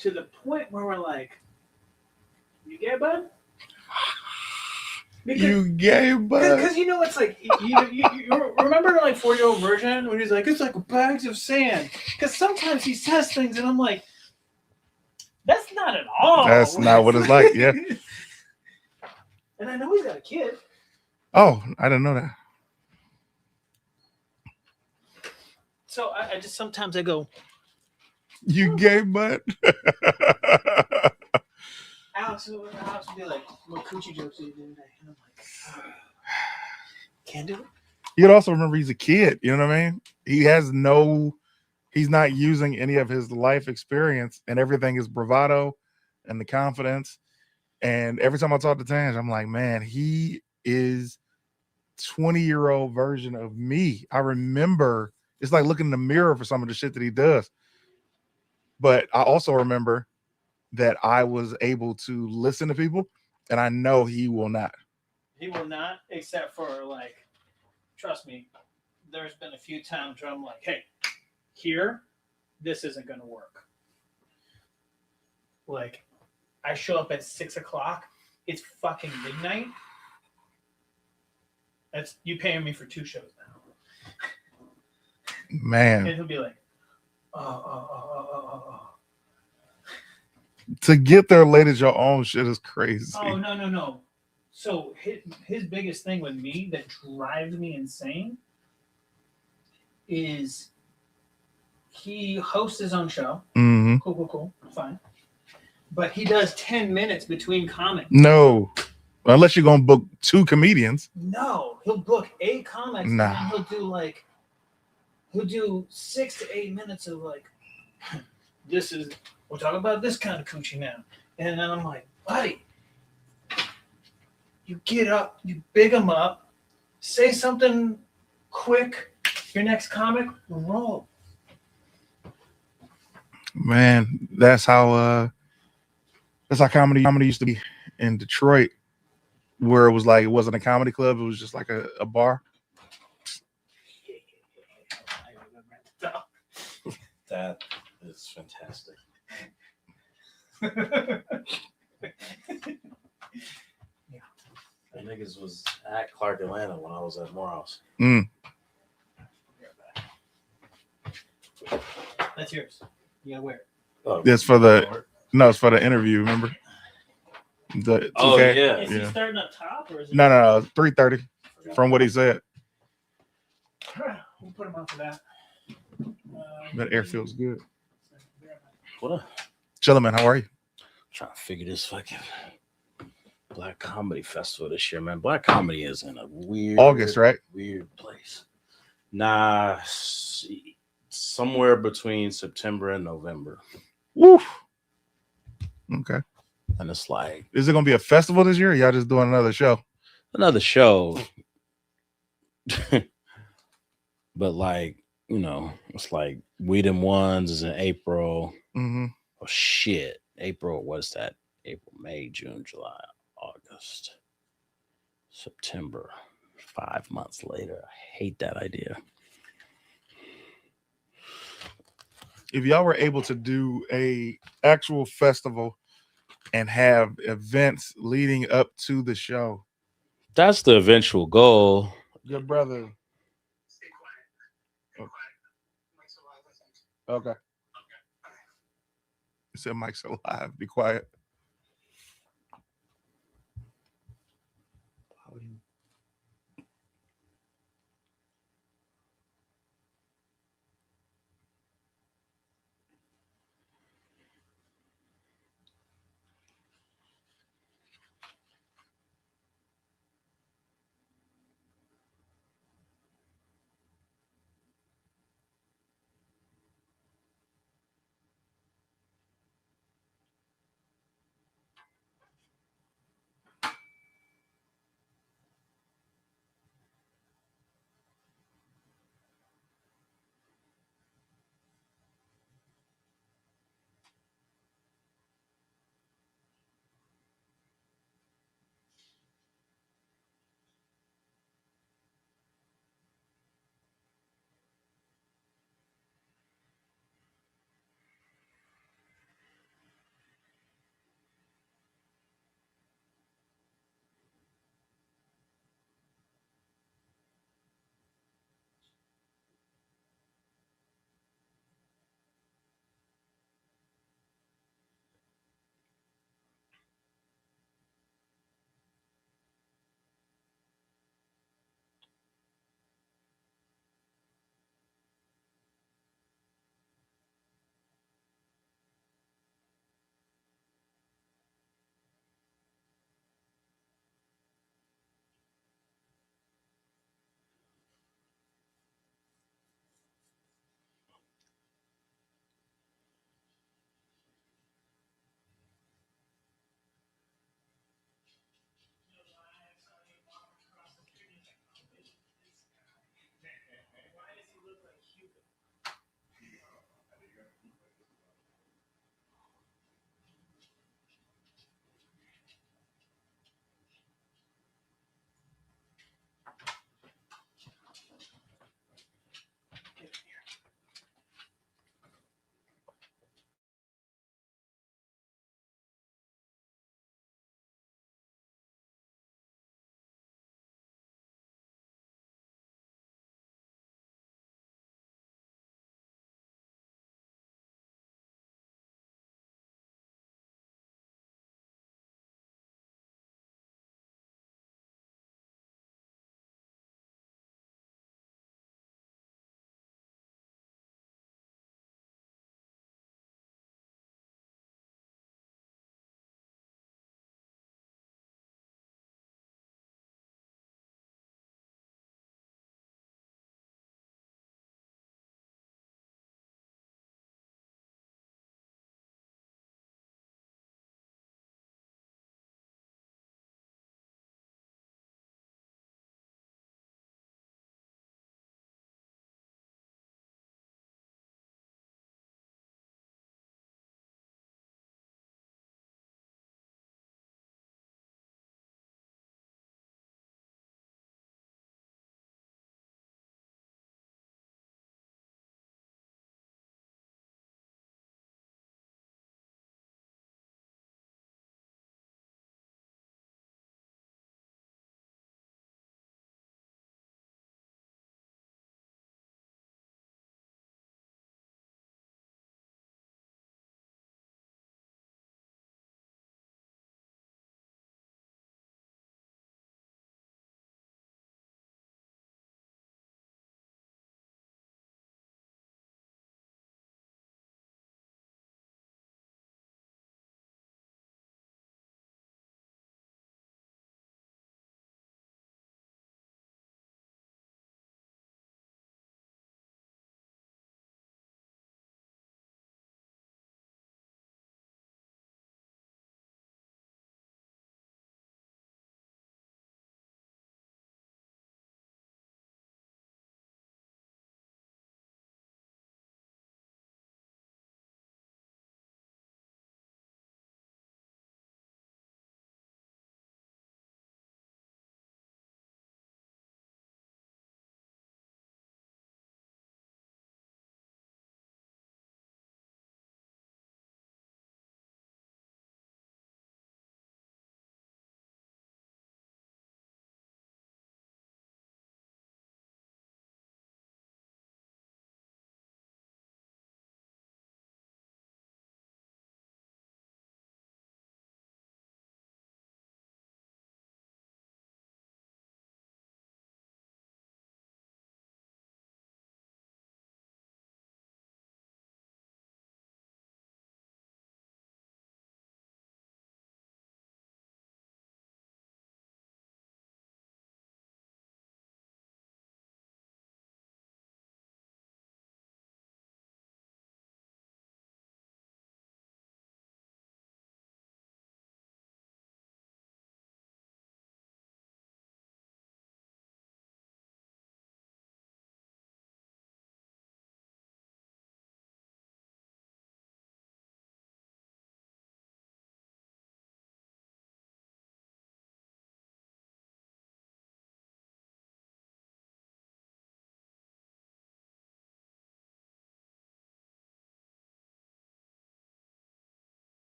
to the point where we're like, "You gay, bud?" You gay, bud? Because it's like you remember like 40-year-old version when he's like, "It's like bags of sand." Because sometimes he says things, and I'm like, "That's not at all. That's not what it's like." Yeah. And I know he's got a kid. Oh, I didn't know that. So I just sometimes I go, "You gay, bud?" Alex would be like, "What coochie jokes did you do today?" And I'm like, "Can't do it." You would also remember he's a kid. You know what I mean? He's not using any of his life experience, and everything is bravado and the confidence. And every time I talk to Tange, I'm like, man, he is 20-year-old version of me. I remember it's like looking in the mirror for some of the shit that he does. But I also remember that I was able to listen to people, and I know he will not. He will not, except for like, trust me, there's been a few times where I'm like, "Hey, here, this isn't gonna work." Like, I show up at 6 o'clock. It's fucking midnight. That's you paying me for 2 shows now. Man. And he'll be like, oh. To get there late at your own shit is crazy. Oh, no. So his biggest thing with me that drives me insane is he hosts his own show. Mm-hmm. Cool. Fine. But he does 10 minutes between comics. No. Unless you're going to book 2 comedians. No. He'll book 8 comics. Nah. And then he'll do 6 to 8 minutes of like, we're talking about this kind of coochie now. And then I'm like, buddy, you get up, you big them up, say something quick, your next comic, roll. Man, that's how comedy used to be in Detroit, where it was like it wasn't a comedy club, it was just like a bar. That is fantastic. The niggas was at Clark Atlanta when I was at Morehouse. That's yours. You gotta wear it. Oh, It's for it's for the interview, remember? The 2K? Yeah. Is he starting up top or is it? No, 3:30 from what he said. We'll put him on for that. That air feels good. What up? Chillin', man, how are you? Trying to figure this fucking Black Comedy Festival this year, man. Black comedy is in a weird August, right? Weird place. Nah, somewhere between September and November. Woof. Okay. And it's like, is it gonna be a festival this year? Or y'all just doing another show? Another show. But like, it's like We Them Ones is in April. Mm-hmm. Oh shit. April, what's that? April, May, June, July, August, September. 5 months later. I hate that idea. If y'all were able to do a actual festival and have events leading up to the show, that's the eventual goal. Good brother. Okay. You said Mike's alive. Be quiet.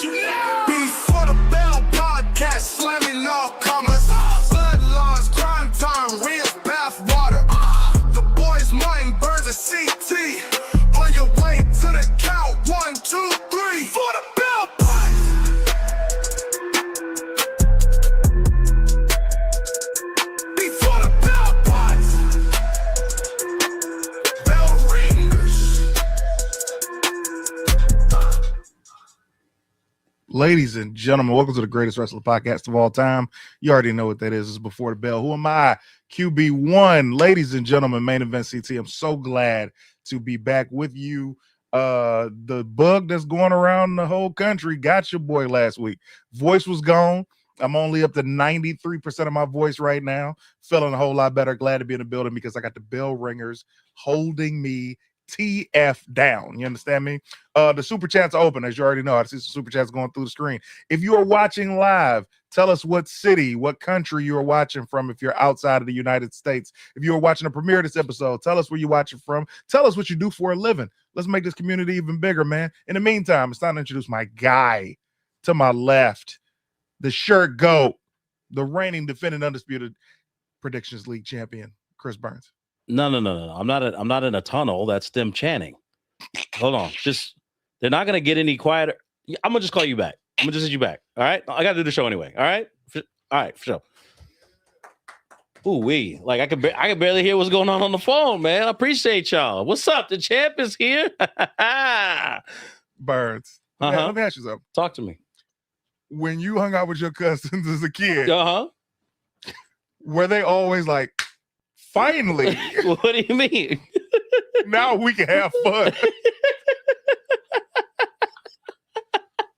Before the Bell podcast, slamming all comers. Blood laws, crime time, real bathwater. The boys' mind burns a CT. On your way to the count, 1, 2, 3. For the Bell Pod. Before the Bell Pods. Bell ringers. Ladies and gentlemen, welcome to the greatest wrestling podcast of all time. You already know what that is. It's Before the Bell. Who am I? QB1. Ladies and gentlemen, Main Event CT. I'm so glad to be back with you. The bug that's going around the whole country got your boy last week. Voice was gone. I'm only up to 93% of my voice right now. Feeling a whole lot better. Glad to be in the building because I got the bell ringers holding me TF down. You understand me? The super chats are open, as you already know. I see some super chats going through the screen. If you are watching live, tell us what city, what country you are watching from if you're outside of the United States. If you are watching a premiere of this episode, tell us where you're watching from. Tell us what you do for a living. Let's make this community even bigger, man. In the meantime, it's time to introduce my guy to my left, the shirt goat, the reigning, defending, undisputed Predictions League champion, Chris Burns. No. I'm not in a tunnel. That's them chanting. Hold on. They're not gonna get any quieter. I'm gonna just call you back. I'm gonna just hit you back. All right. I gotta do the show anyway. All right. All right, for sure. Ooh wee. Like I can barely hear what's going on the phone, man. I appreciate y'all. What's up? The champ is here. Burns. Uh-huh. Let me ask you something. Talk to me. When you hung out with your cousins as a kid, were they always like, finally, What do you mean? now we can have fun?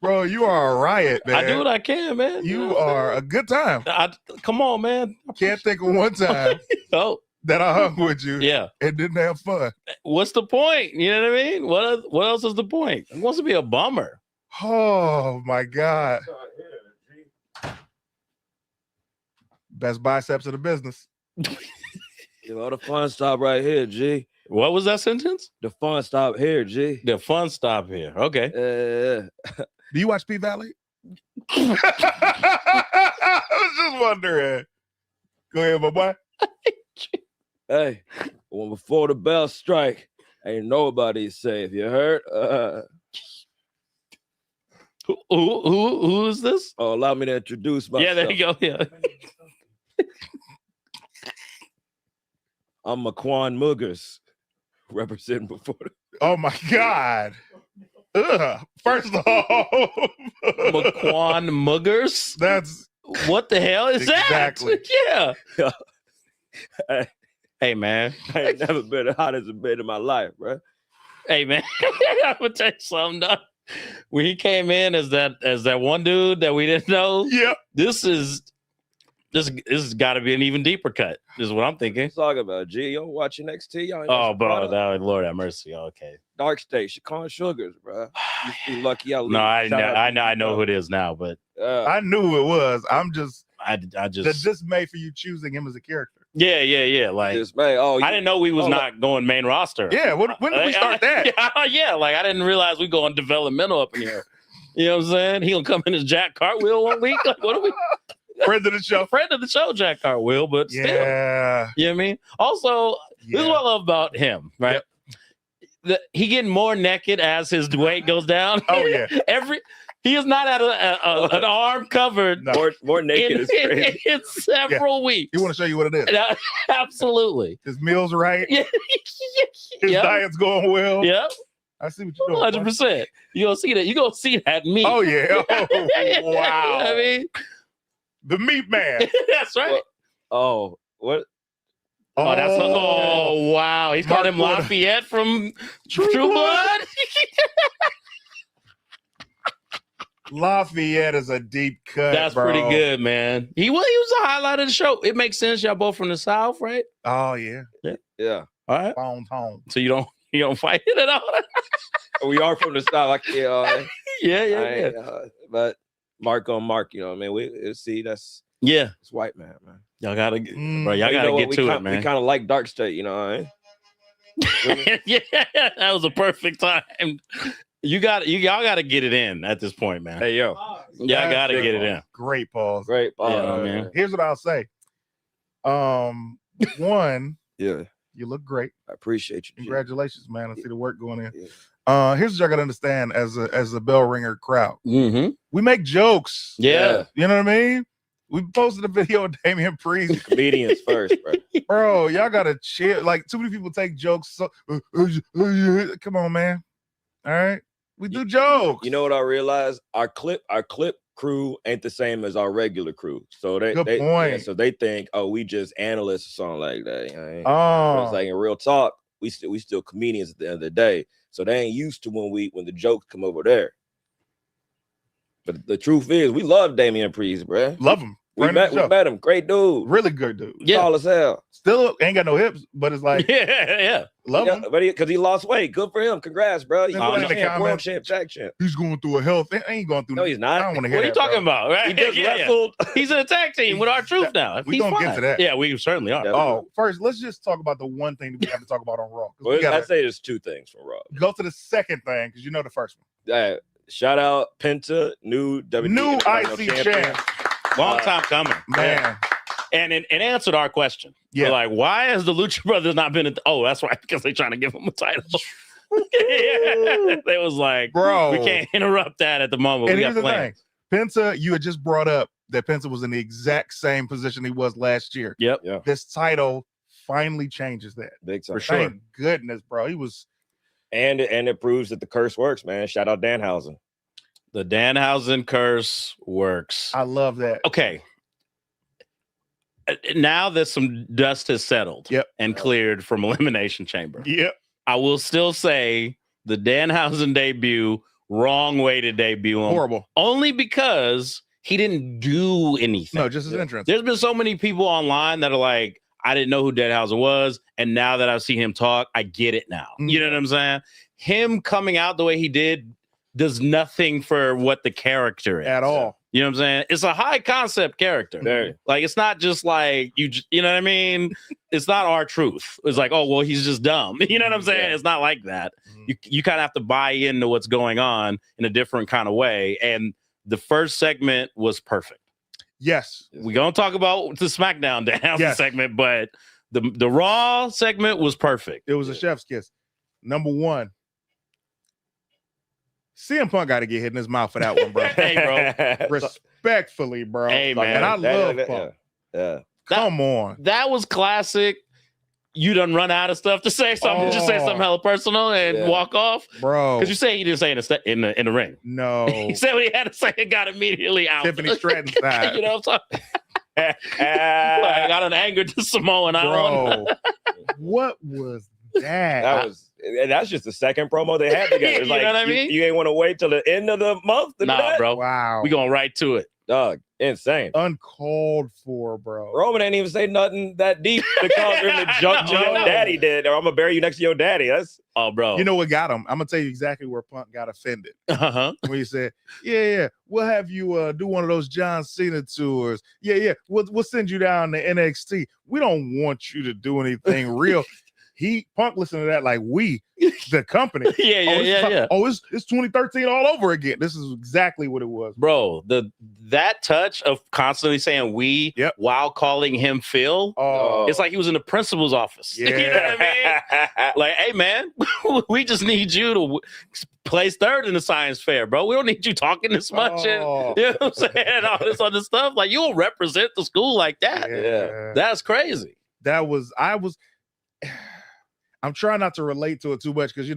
Bro, you are a riot, man. I do what I can, man. You are a good time. Come on, man. Can't think of one time Oh, that I hung with you yeah. and didn't have fun. What's the point? You know what I mean? What else is the point? It wants to be a bummer. Oh my God. Best biceps of the business. You know, the fun stop right here, G. What was that sentence? The fun stop here, G. The fun stop here. Okay. Do you watch P Valley? I was just wondering. Go ahead, my boy. Hey, when before the bell strike, ain't nobody safe. You heard? Who is this? Oh, allow me to introduce myself. Yeah, there you go. Yeah. I'm Maquan Muggers, representing before the Oh my God. Ugh. First of all, Maquan Muggers? that's What the hell is Exactly. that? Yeah. Hey, Hey, man. I ain't never been as hot as a bit in my life, bro. Hey, man. I'm gonna tell you something. Dog. When he came in as that one dude that we didn't know, yep. this has got to be an even deeper cut. Is what I'm thinking. Talk about G. You don't watch NXT. Y'all ain't Oh, watching bro, product. that, Lord have mercy. Okay. Dark State, Shaquan Sugars, bro. You be lucky. No, I know who it is now, but I knew who it was. I'm just I the just dismay for you choosing him as a character. yeah. Like This man. Oh, I didn't know we was oh, not going main roster. Yeah, when did we start that? Yeah, like I didn't realize we going developmental up in here. You know what I'm saying? He gonna come in as Jack Cartwheel 1 week. Like, what are we? Friend of the show. Friend of the show, Jack Cartwheel, but still, Yeah. you know what I mean? Also, this is Yeah. what I love about him, right? He getting more naked as his weight goes down. Oh yeah. He is not at an arm covered No. more naked is crazy. in several weeks. He want to show you what it is. Absolutely. His meals right. Yeah. His Yep. diet's going well. Yep. I see what you're doing. 100%. You gonna see that. You gonna see that meat. Oh yeah. Oh, wow. I mean, The meat man. that's right. Oh, what? Oh, that's wow. He's called him Mark Wood. Lafayette from True Blood. Blood. Lafayette is a deep cut. That's bro. pretty good, man. He was a highlight of the show. It makes sense. Y'all both from the South, right? Oh yeah. Yeah. All right. Bones home. So you don't fight it at all. We are from the South. Like, yeah. Yeah. But Mark on Mark, you know what I mean? We see that's Yeah. it's white man, man. Y'all gotta, Mm. bro. Y'all You know gotta what? get We to kinda, it, man. We kind of like Dark State, you know what I mean? Yeah, that was a perfect time. y'all got to get it in at this point, man. Hey, yo. Y'all That's got to big get it pause. in. Great pause. Great. Yeah, man. Here's what I'll say. One, Yeah. you look great. I appreciate you. G. Congratulations, man. I see the work going in. Yeah. Here's what y'all gotta understand as a bell ringer crowd. Mm-hmm. We make jokes. Yeah. You know what I mean? We posted a video of Damian Priest. Comedians first, bro. Bro, y'all gotta chill. Like, too many people take jokes. So, come on, man. All right. We do jokes. You know what I realized? Our clip crew ain't the same as our regular crew. So Good they point. so they think, oh, we just analysts or something like that. You know what I mean? Oh, It's like in real talk, we still comedians at the end of the day. So they ain't used to when the jokes come over there. But the truth is, we love Damian Priest, bro. love him. We met him. Great dude. Really good dude. Yeah. Tall as hell. Still ain't got no hips, but it's like, Yeah. love him. But because he lost weight. Good for him. Congrats, bro. Then put in the World comments. champ, Jack champ. He's going through a health. He ain't going through. No, he's I not. don't want to hear What are you that, bro. talking about? Right? He just Yeah. wrestled. He's in a tag team with our truth now. We He's gonna get fine. to that. Yeah, we certainly are. Yeah. Oh, first, let's just talk about the one thing that we have to talk about on Raw. 'Cause Well, we gotta I say there's two things from Raw. go to the second thing because you know the first one. Shout out Penta, new WWE New Intercontinental IC champion. champ. Long time coming. Man. And it answered our question. Yeah. We're like, why has the Lucha Brothers not been oh, that's right, because they're trying to give him a title. Yeah. They was like, Bro. we can't interrupt that at the moment. And We here's got the plans. thing. Penta, you had just brought up that Penta was in the exact same position he was last year. Yep. Yeah, This title finally changes that. big time. For sure. Thank goodness, bro. He was And it proves that the curse works, man. Shout out Danhausen. The Danhausen curse works. I love that. Okay. Now that some dust has settled Yep. and cleared from Elimination Chamber, Yep. I will still say the Danhausen debut, wrong way to debut him. Horrible. Only because he didn't do anything. No, just his entrance. There's been so many people online that are like, I didn't know who Danhausen was. And now that I've seen him talk, I get it now. You know what I'm saying? Him coming out the way he did does nothing for what the character is. At all. You know what I'm saying? It's a high concept character. Very. Like, it's not just like you know what I mean? It's not our truth. It's like, oh, well, he's just dumb. You know what I'm saying? Yeah. It's not like that. Mhm. You kind of have to buy into what's going on in a different kind of way. And the first segment was perfect. Yes. We're gonna talk about the SmackDown Danhausen Yes. segment, but the Raw segment was perfect. It was a chef's kiss. Number one. CM Punk got to get hit in his mouth for that one, bro. Hey, bro. Respectfully, bro. Hey, man. And I love Punk. Yeah. Come on. That was classic. You done run out of stuff to say. Something, just say Oh. something hella personal and Yeah. walk off. Bro. Because you say he didn't say in the ring. No. He said what he had to say and got immediately out. Tiffany Stratton style. You know what I'm talking? Like, I got an anger to Samoan Island. Bro. What was that? And that's just the second promo they had together. It's You like, know what I mean? You ain't want to wait till the end of the month to do Nah, that? bro. Wow. We going right to it. Dog, insane. Uncalled for, bro. Roman ain't even say nothing that deep to cause him to jump to No. your daddy did, or I'm gonna bury you next to your daddy. That's Oh, bro. You know what got him? I'm gonna tell you exactly where Punk got offended. uh-huh. When he said, yeah, we'll have you do one of those John Cena tours. Yeah, we'll send you down to NXT. We don't want you to do anything real. Punk listened to that like we, the company. Yeah. It's 2013 all over again. This is exactly what it was. Bro, that touch of constantly saying we Yep. while calling him Phil, Oh, it's like he was in the principal's office. You know Yeah. what I mean? Like, hey, man, we just need you to place third in the science fair, bro. We don't need you talking this much. And, Oh. you know what I'm saying? All this other stuff. Like, you don't represent the school like that. Yeah. That's crazy. I'm trying not to relate to it too much because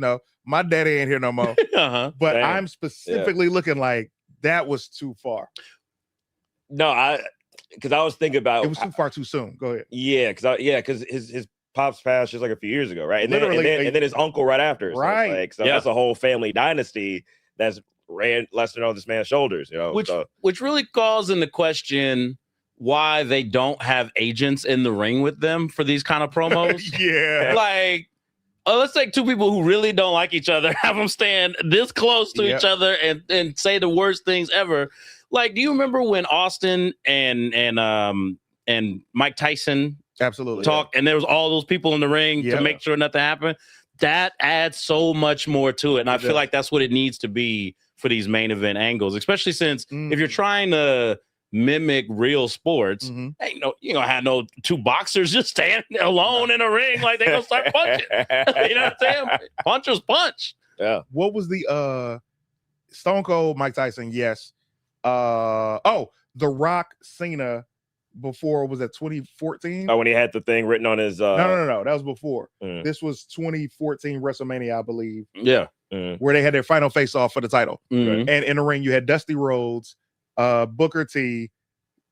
my daddy ain't here no more. Uh-huh. But Same. I'm specifically looking like that was too far. no, because I was thinking about It was too far too soon. Go ahead. because his pops passed just like a few years ago, right? And Literally, then his uncle right after. So Right. It's like, so Yeah. that's a whole family dynasty that's ran resting on this man's shoulders, Which really calls into question why they don't have agents in the ring with them for these kind of promos. Yeah. Like, let's take two people who really don't like each other, have them stand this close to Yep. each other and say the worst things ever. Like, do you remember when Austin and Mike Tyson Absolutely. talked and there was all those people in the ring Yeah. to make sure nothing happened? that adds so much more to it. And I It feel does. like that's what it needs to be for these main event angles, especially since Mm. if you're trying to mimic real sports, Mhm. ain't no, you gonna have no two boxers just standing alone in a ring like they gonna start punching. You know what I'm saying? Punchers punch. Yeah. What was the Stone Cold Mike Tyson? Yes. The Rock Cena before, was that 2014? Oh, when he had the thing written on his No. That was before. Mm. This was 2014 WrestleMania, I believe, Yeah. where they had their final face off for the title. Mhm. And in the ring, you had Dusty Rhodes, Booker T,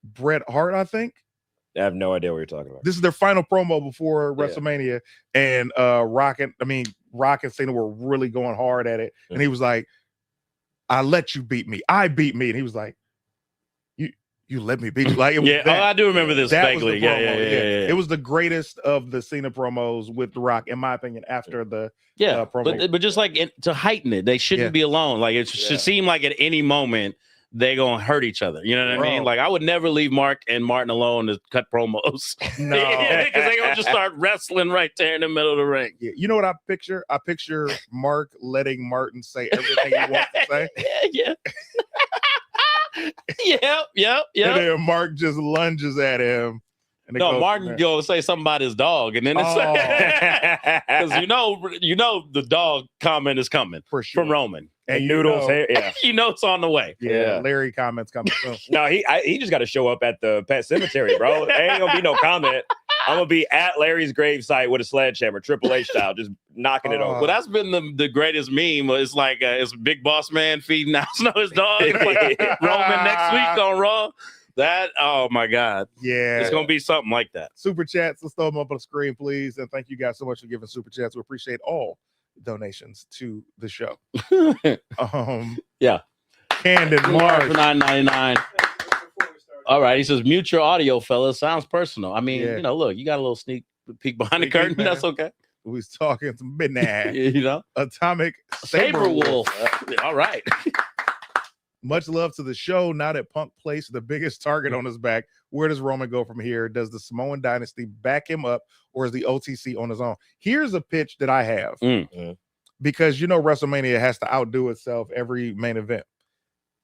Bret Hart, I think. I have no idea what you're talking about. This is their final promo before Yeah. WrestleMania, and Rock and Cena were really going hard at it, and he was like, "I let you beat me. I beat me," and he was like, "You let me beat you." Like, it was Yeah, that. I do remember this That was the vaguely. Yeah, promo, yeah. It was the greatest of the Cena promos with The Rock, in my opinion. After the Yeah, promo. but just like to heighten it, they shouldn't Yeah. be alone. Like it Yeah. should seem like at any moment they gonna hurt each other. You know what I mean? Bro. Like I would never leave Mark and Martin alone to cut promos. No. because they gonna just start wrestling right there in the middle of the ring. Yeah, you know what I picture? I picture Mark letting Martin say everything he wants to say, yeah. Yep. and then Mark just lunges at him. And it No, goes Martin from there. go say something about his dog, and then it's because you know the dog comment is coming for sure. from Roman. And you Noodles, know- yeah. You know it's on the way. Yeah, Yeah. Larry comments coming soon. No, he just got to show up at the pet cemetery, bro. There ain't gonna be no comment. I'm gonna be at Larry's gravesite with a sledgehammer, Triple H style, just knocking it over. Well, that's been the greatest meme. It's like it's Big Boss Man feeding out his dog. It's like Roman next week on Raw. That, oh my God, Yeah, it's gonna be something like that. super chats. Let's throw them up on the screen, please. And thank you guys so much for giving super chats. We appreciate all donations to the show. Yeah. Candid For Mark. $9.99. All right, he says mute your audio, fellas. Sounds personal. I mean, Yeah. you know, look, you got a little sneak peek behind the Sneak peek, curtain. man. That's okay. We was talking some midnight. You know, Atomic Saber Wolf. All right. Much love to the show. Now that Punk placed the biggest target on his back, where does Roman go from here? Does the Samoan dynasty back him up, or is the OTC on his own? Here's a pitch that I have, because you know WrestleMania has to outdo itself every main event.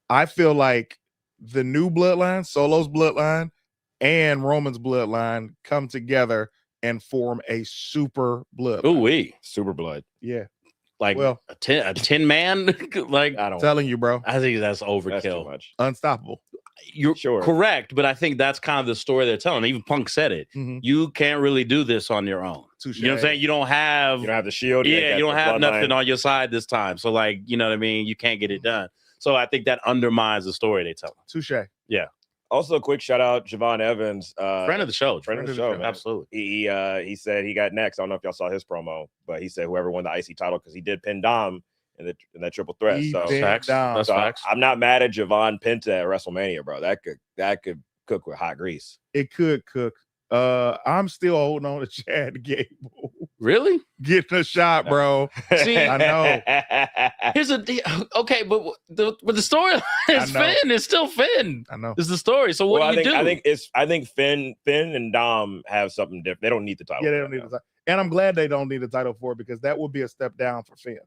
I feel like the new bloodline, Solo's bloodline, and Roman's bloodline come together and form a super blood. Ooh wee. Super blood. Yeah, Like well, a 10 man. Like I don't. telling you, bro, I think that's That's too overkill. much. unstoppable. You're Sure. correct, but I think that's kind of the story they're telling. Even Punk said it. Mhm. You can't really do this on your own. Touche. You know what I'm saying? You don't have You don't have the shield. yeah, you don't got the have bloodline. nothing on your side this time. So like, you know what I mean? You can't get it done. So I think that undermines the story they tell. Touche. Also, a quick shout out, Javon Evans, Friend of the show. friend of the show, man. Absolutely. He said he got next. I don't know if y'all saw his promo, but he said whoever won the IC title because he did pin Dom in that triple threat. He So, did. Facts. down. That's so facts. I'm not mad at Javon Penta at WrestleMania, bro. That could cook with hot grease. It could cook. I'm still holding on to Chad Gable Really? getting a shot, bro. See, I know. Here's a okay, but the story is know. Finn. It's still Finn. I know. Is the story. So what Well, do you do? I think Finn and Dom have something different. They don't need the title. Yeah, they for don't that need the now. title. And I'm glad they don't need a title for it, because that would be a step down for Finn.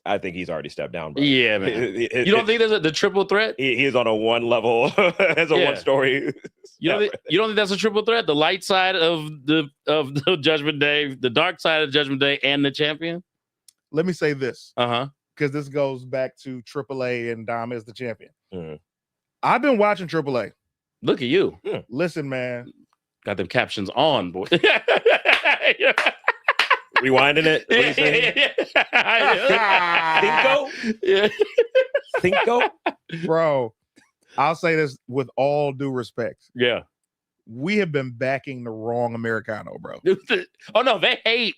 I think he's already stepped down, bro. Yeah, man. You don't think there's the triple threat? he is on a one level as a Yeah. one story? You don't, you don't think that's a triple threat? The light side of the Judgment Day, the dark side of Judgment Day, and the champion? Let me say this, Uh-huh. because this goes back to AAA and Dom is the champion. Mhm. I've been watching AAA. Look at you. Listen, man. Got them captions on, boy. Rewinding it. What are you saying? Cinco? Yeah. Cinco? Bro, I'll say this with all due respect. Yeah. We have been backing the wrong Americano, bro. Oh no, they hate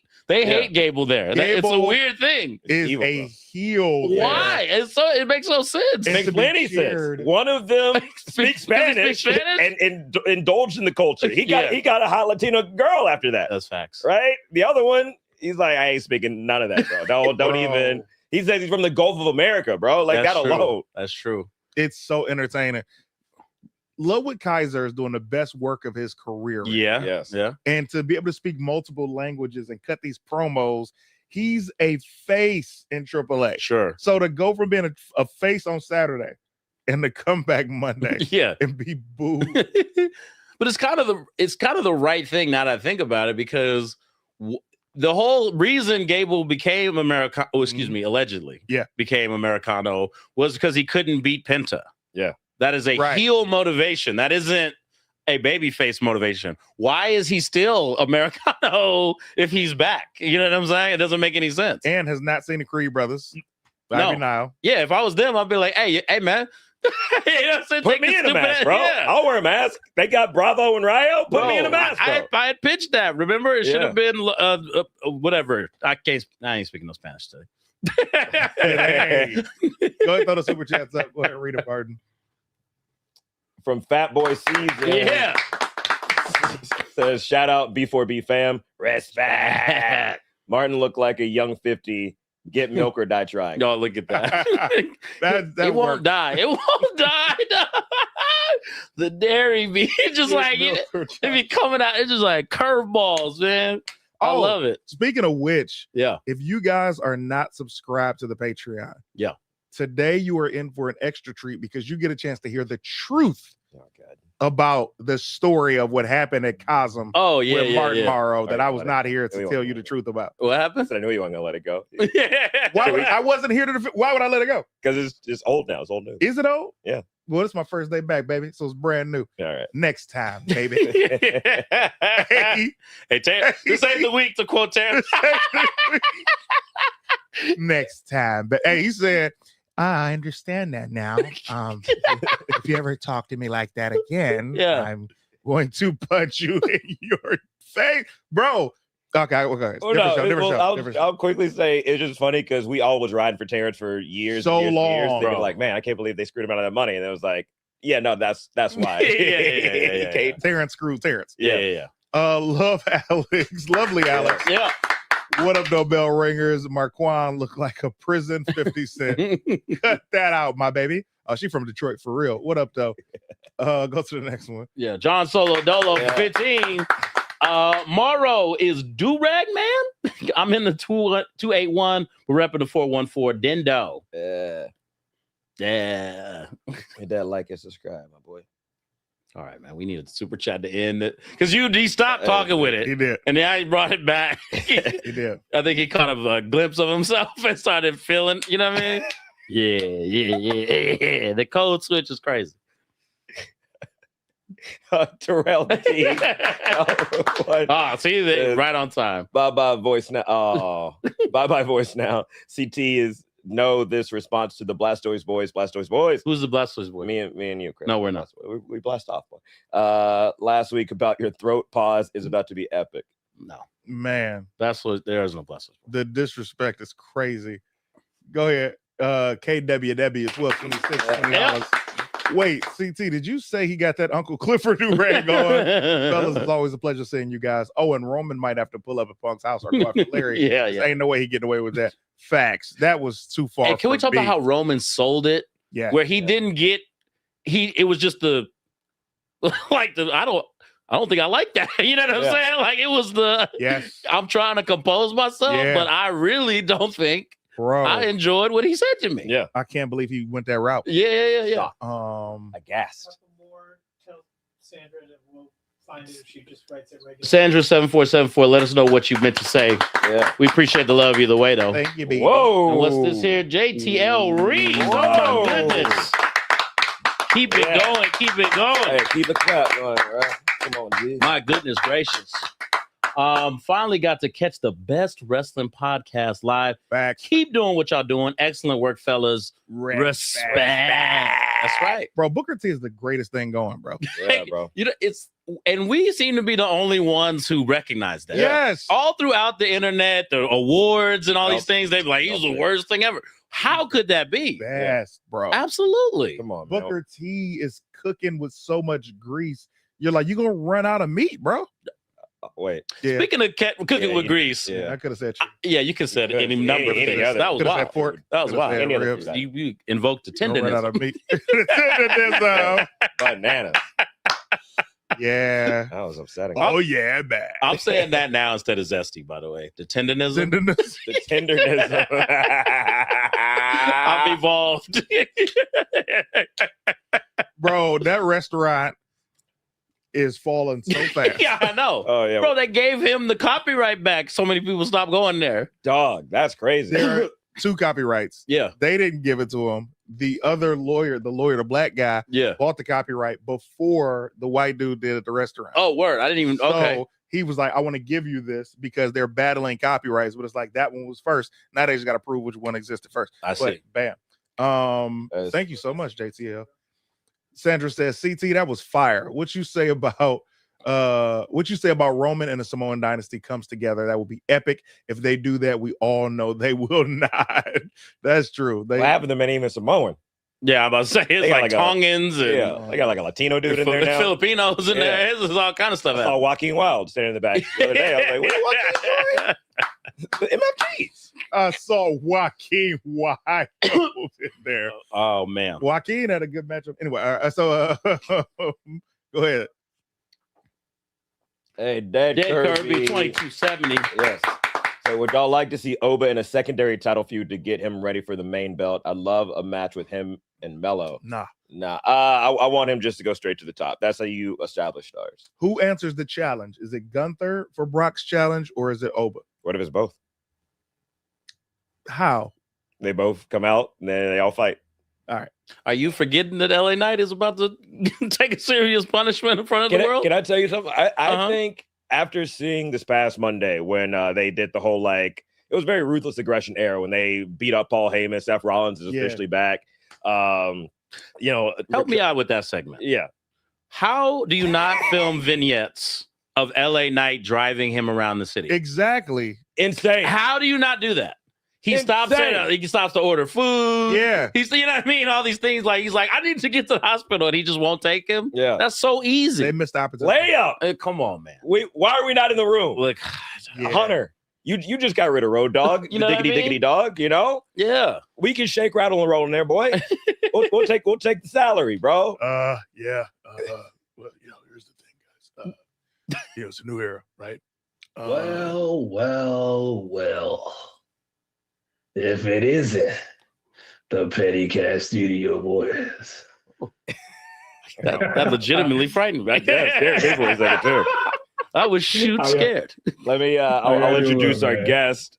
Gable there. It's a Gable weird thing. Is evil, a bro. heel. there. Why? It makes no sense. It's Makes to be plenty sense. cheered. One of them speaks Does he Spanish, speak Spanish? and indulged in the culture. He got a hot Latino girl after that, That's facts. right? The other one, he's like, I ain't speaking none of that, bro. Don't Bro, even. He says he's from the Gulf of America, bro. Like That's that true. alone. That's true. It's so entertaining. Ludwig Kaiser is doing the best work of his career. right Yeah. Yes. Yeah. And to be able to speak multiple languages and cut these promos, He's a face in AAA. Sure. So to go from being a face on Saturday and to come back Monday Yeah. and be booed. But it's kind of the right thing now that I think about it, because the whole reason Gable became allegedly became Americano was because he couldn't beat Penta. Yeah. That is a heel motivation. That isn't a babyface motivation. Why is he still Americano if he's back? You know what I'm saying? It doesn't make any sense. And has not seen the Creed brothers. No. Now. Yeah, if I was them, I'd be like, hey man. You know what I'm saying? Put Take me the in a stupid mask, ass- bro. Yeah. I'll wear a mask. They got Bravo and Rayo. Put me in a mask, bro. I had pitched that. Remember, it should Yeah. have been whatever. I ain't speaking no Spanish today. Hey, go ahead, throw the super chats up. Go ahead, read it, Barton. From Fat Boy Season. Yeah. Says, shout out B4B fam. Respect. Martin looked like a young 50. Get milk or die trying. No, look at that. that it won't worked. die. It won't die. The dairy be just like it be coming out. It's just like curveballs, man. I love it. Speaking of which, Yeah. if you guys are not subscribed to the Patreon, Yeah. today you are in for an extra treat because you get a chance to hear the truth Oh, God. about the story of what happened at Cosm Oh yeah, with Martin yeah. Morrow that Alright, I was let not here we to won't tell let you the it. truth about. What I happened? said I knew you weren't gonna let it go Why would I wasn't here to why would I let it go? because it's old now. It's old news. Is it old? Yeah. Well, it's my first day back, baby. So it's brand new. All right. Next time, baby. Hey, Hey, Terrence, this ain't the week to quote Terrence. next time. But hey, he said, I understand that now. If you ever talk to me like that again, Yeah. I'm going to punch you in your face, bro. Okay. Oh, Different show. I'll quickly say it's just funny because we all was riding for Terrence for years. So and years, long, and years. They were bro. like, man, I can't believe they screwed him out of that money. And it was like, yeah, no, that's why. Yeah. Terrence screws Terrence. Yeah. Love Alex. Lovely Alex. Yeah. What up, though, bell ringers? Marquand look like a prison 50 Cent. Cut that out, my baby. Oh, she from Detroit for real. What up, though? Go to the next one. Yeah. John Solo Dolo Yeah. 15. Morrow is do-rag man. I'm in the 281. We're repping the 414. Dendo. Yeah. Hit that like and subscribe, my boy. All right, man. We need a super chat to end it because he stopped talking with He it, did. and now he brought it back. He did. I think he caught a glimpse of himself and started feeling. You know what I mean? Yeah. The code switch is crazy. Terrell T. See that right on time. Bye bye voice now. Oh, bye bye voice now. CT is no this response to the Blastoise boys. Who's the Blastoise boy? Me and you, Chris. No, we're not. We blast off. Last week about your throat pause is about to be epic. No, Man, there is no Blastoise boy. the disrespect is crazy. Go ahead. KWW as well, 26, $20. Wait, CT, did you say he got that Uncle Clifford do rag going? Fellas, it's always a pleasure seeing you guys. Oh, and Roman might have to pull up at Punk's house or go after Larry. Yeah. Ain't no way he getting away with that. Facts. That was too far. Hey, can we talk about how Roman sold it? Yeah. Where he didn't get it was just I don't think I like that. You know what I'm Yeah. saying? Like it was Yes, I'm trying to compose myself, Yeah. but I really don't think bro. I enjoyed what he said to me. Yeah. I can't believe he went that route. Yeah. I gassed. Couple more. Tell Sandra that we'll find it if she just writes it regularly. Sandra 7474, let us know what you meant to say. Yeah. We appreciate the love either way though. Thank you, B. Whoa. And what's this here? JTL Reed. Oh Whoa. my goodness. Keep it Yeah. going. Keep it going. Hey, keep the clap going, right? Come on, G. My goodness gracious. Finally got to catch the best wrestling podcast live. Facts. Keep doing what y'all doing. Excellent work, fellas. Respect. That's right. Bro, Booker T is the greatest thing going, bro. Yeah, bro. You know, and we seem to be the only ones who recognize that. Yes. All throughout the internet, the awards and all these things, they're like, he's the Okay. worst thing ever. How could that be? Best, bro. Absolutely. Come on, man. Booker T is cooking with so much grease. You're like, you're gonna run out of meat, bro. Wait. Yeah. Speaking of cooking Yeah, with yeah. grease, Yeah. I could have said you. yeah, you can say You could. any number of Any things. other. That was Could have wild. said pork. That was Could've said wild. Any other ribs. food. You invoked the Don't run tenderness. out of meat. Tenderness, Bananas. Yeah. That was upsetting. Oh yeah, man. I'm saying that now instead of zesty, by the way. The tenderism. Tenderness. The tenderness. I've evolved. Bro, that restaurant is falling so fast. Yeah, I know. Oh yeah, Bro, they gave him the copyright back. So many people stopped going there. dog. That's crazy. There are 2 copyrights. Yeah, They didn't give it to him. The other lawyer, the black guy, yeah. bought the copyright before the white dude did at the restaurant. Oh, word. I didn't even. Okay. So he was like, I want to give you this because they're battling copyrights, but it's like that one was first. Now they just got to prove which one existed first. I But see. bam. That's- Thank you so much, JTL. Sandra says, CT, that was fire. What you say about Roman and the Samoan dynasty comes together? That would be epic. If they do that, we all know they will not. That's true. What happened to many even Samoan? Yeah, I'm about to say it's They got like like a- Tongans and Yeah, they got like aLatino dude in there now. Filipinos in there. There's all kind of stuff. I saw Joaquin Wild standing in the back the other day. I was like, what Joaquin doing? The MFGs. I saw Joaquin Wild in there. Oh man. Joaquin had a good matchup. Anyway, go ahead. Hey, Dead Dead Kirby. Kirby 2270. Yes. So would y'all like to see Oba in a secondary title feud to get him ready for the main belt? I'd love a match with him and Mello. Nah. I want him just to go straight to the top. That's how you establish stars. Who answers the challenge? Is it Gunther for Brock's challenge or is it Oba? What if it's both? How? They both come out and then they all fight. Are you forgetting that LA Knight is about to take a serious punishment in front of the world? Can I tell you something? I Uh-huh. think after seeing this past Monday when they did the whole it was very ruthless aggression era when they beat up Paul Heyman, Seth Rollins is Yeah. officially back. Help me out with that segment. Yeah. How do you not film vignettes of LA Knight driving him around the city? Exactly. Insane. How do you not do that? He stops Insane. he stops to order food. Yeah. He's, you know what I mean? All these things he's like, I need to get to the hospital, and he just won't take him. Yeah. That's so easy. They missed the opportunity. Layup. Hey, come on, man. Why are we not in the room? Like, Yeah. Hunter, you just got rid of Road Dog, You the know what I diggity mean? diggity dog, yeah. We can shake, rattle, and roll in there, boy. we'll take the salary, bro. Yeah. Well, here's the thing, guys. It's a new era, right? Well. If it isn't the Petty Cat Studio Boys. That legitimately frightened me. Yeah, scared people for a second too. I was shoot Oh, yeah. scared. Let me I'll you introduce doing, our man? guest.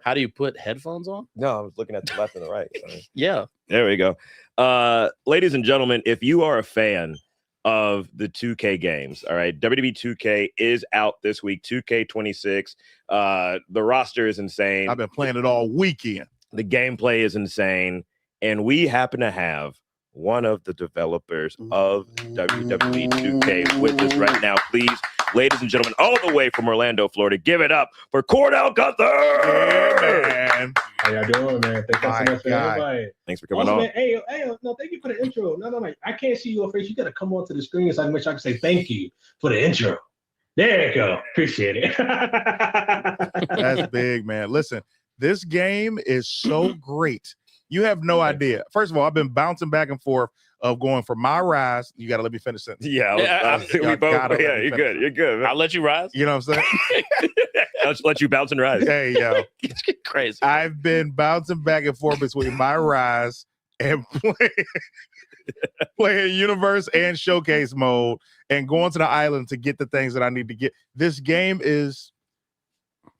How do you put headphones on? No, I was looking at the left and the right. Sorry. Yeah. There we go. Ladies and gentlemen, if you are a fan of the 2K games, all right, WWE 2K is out this week, 2K26. The roster is insane. I've been playing it all weekend. The gameplay is insane. And we happen to have one of the developers of WWE 2K with us right now. Please, ladies and gentlemen, all the way from Orlando, Florida, give it up for Cordell Gunther. Yeah, man. How y'all doing, man? Thank you My so much for God. everybody. Thanks for coming Also, on. man, hey, no, thank you for the intro. No, I can't see your face. You gotta come onto the screen so I can make sure I can say thank you for the intro. There you go. Appreciate it. That's big, man. Listen, this game is so great. You have no idea. First of all, I've been bouncing back and forth of going for my rise. You got to let me finish it. Yeah, we y'all both. gotta let Yeah, me you're finish. good. You're good. I'll let you rise. You know what I'm saying? Let's let you bounce and rise. Hey, yo. It's crazy. I've been bouncing back and forth between my rise and playing universe and showcase mode and going to the island to get the things that I need to get. This game is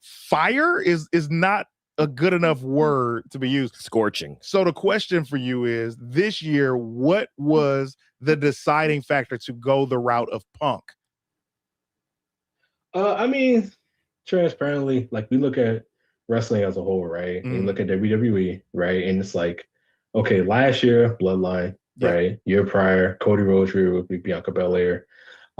fire is not a good enough word to be used. Scorching. So the question for you is this year, what was the deciding factor to go the route of Punk? I mean, transparently, like we look at wrestling as a whole, right? And you look at WWE, right? And it's like, okay, last year, Bloodline, Yeah. right? Year prior, Cody Rhodes with Bianca Belair.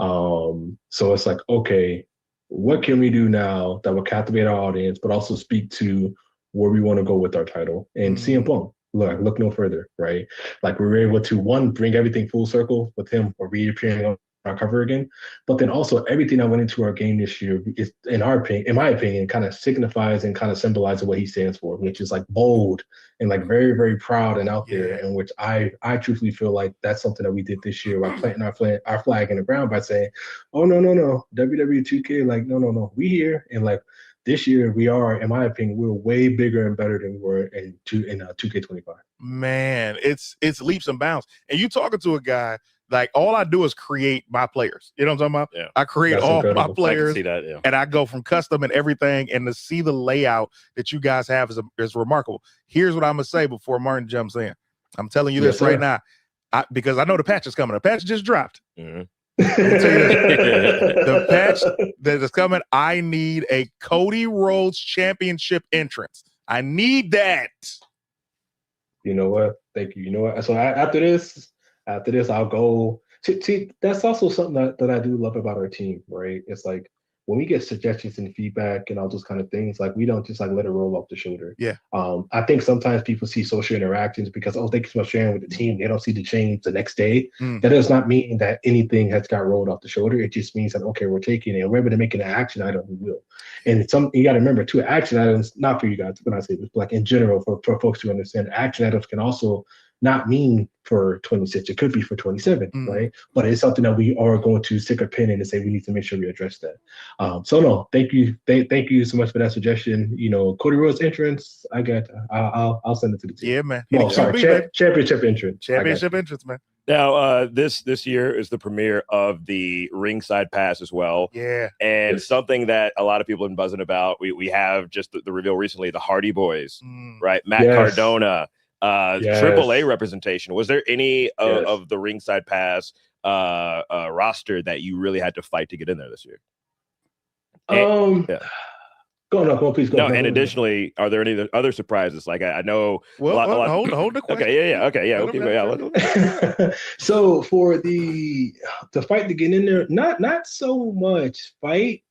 So it's like, okay, what can we do now that will captivate our audience, but also speak to where we want to go with our title? And CM Punk, look no further, right? Like we were able to bring everything full circle with him or reappearing on cover again. But then also everything that went into our game this year is, in my opinion, kind of signifies and kind of symbolizes what he stands for, which is like bold and like very, very proud and out there. And which I truthfully feel like that's something that we did this year by planting our flag in the ground by saying, oh no, WWE 2K, like no, we here. And like this year we are, in my opinion, we're way bigger and better than we were in 2K25. Man, it's leaps and bounds. And you talking to a guy, like all I do is create my players. You know what I'm talking about? Yeah. I create That's all incredible. my I can players see that. Yeah. and I go from custom and everything. And to see the layout that you guys have is remarkable. Here's what I'm gonna say before Martin jumps in. I'm telling you Yes, this right sir. now, because I know the patch is coming. The patch just dropped. Mhm. The patch that is coming. I need a Cody Rhodes championship entrance. I need that. You know what? Thank you. You know what? So after this, I'll go. See, that's also something that I do love about our team, right? It's like when we get suggestions and feedback and all those kind of things, like we don't just like let it roll off the shoulder. Yeah. I think sometimes people see social interactions because, oh, thank you so much for sharing with the team. They don't see the change the next day. Mm. That does not mean that anything has got rolled off the shoulder. It just means that, okay, we're taking it. And we're able to make it an action item, we will. And you got to remember, too, action items, not for you guys, when I say this, but like in general, for folks to understand, action items can also not mean for 26. It could be for 27, right? But it's something that we are going to stick a pin in and say we need to make sure we address that. So no, thank you so much for that suggestion. You know, Cody Rhodes entrance, I got. I'll send it to the team. Yeah, man. No, sorry, championship entrance. Championship entrance, man. Now, this year is the premiere of the Ringside Pass as well. Yeah. And Yes. something that a lot of people have been buzzing about, we have just the reveal recently, the Hardy Boys, Mm. right? Matt Yes. Cardona, Yes. AAA representation. Was there any Yes. of the Ringside Pass roster that you really had to fight to get in there this year? Yeah. Go on, please go. No, on. and additionally, are there any other surprises? Like I know. Well, a lot- hold the question. Okay, yeah, okay, yeah. Let Okay, him yeah. So for the fight to get in there, not so much fight,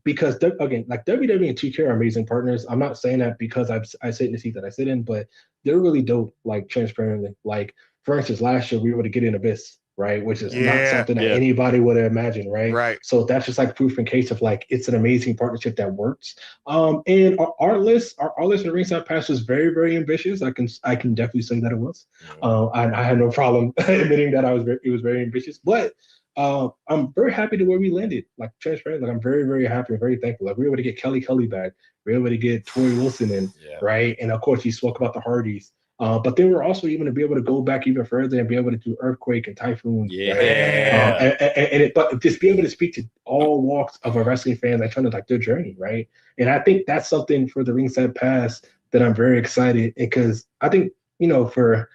because again, like WWE and 2K are amazing partners. I'm not saying that because I sit in the seat that I sit in, but they're really dope. Like transparently, like for instance, last year we were able to get in Abyss, right, which is not something that anybody would have imagined, right? Right. So that's just like proof in case of like it's an amazing partnership that works. And our list in Ringside Pass was very, very ambitious. I can definitely say that it was. I had no problem admitting that it was very ambitious, but I'm very happy to where we landed. Like transparent, like I'm very, very happy and very thankful. Like we were able to get Kelly back, we were able to get Tori Wilson in, right? And of course, you spoke about the Hardys. But then we're also even to be able to go back even further and be able to do Earthquake and Typhoon. Yeah. Right? But just be able to speak to all walks of a wrestling fan, like trying to like their journey, right? And I think that's something for the Ringside Pass that I'm very excited because I think, you know, all right,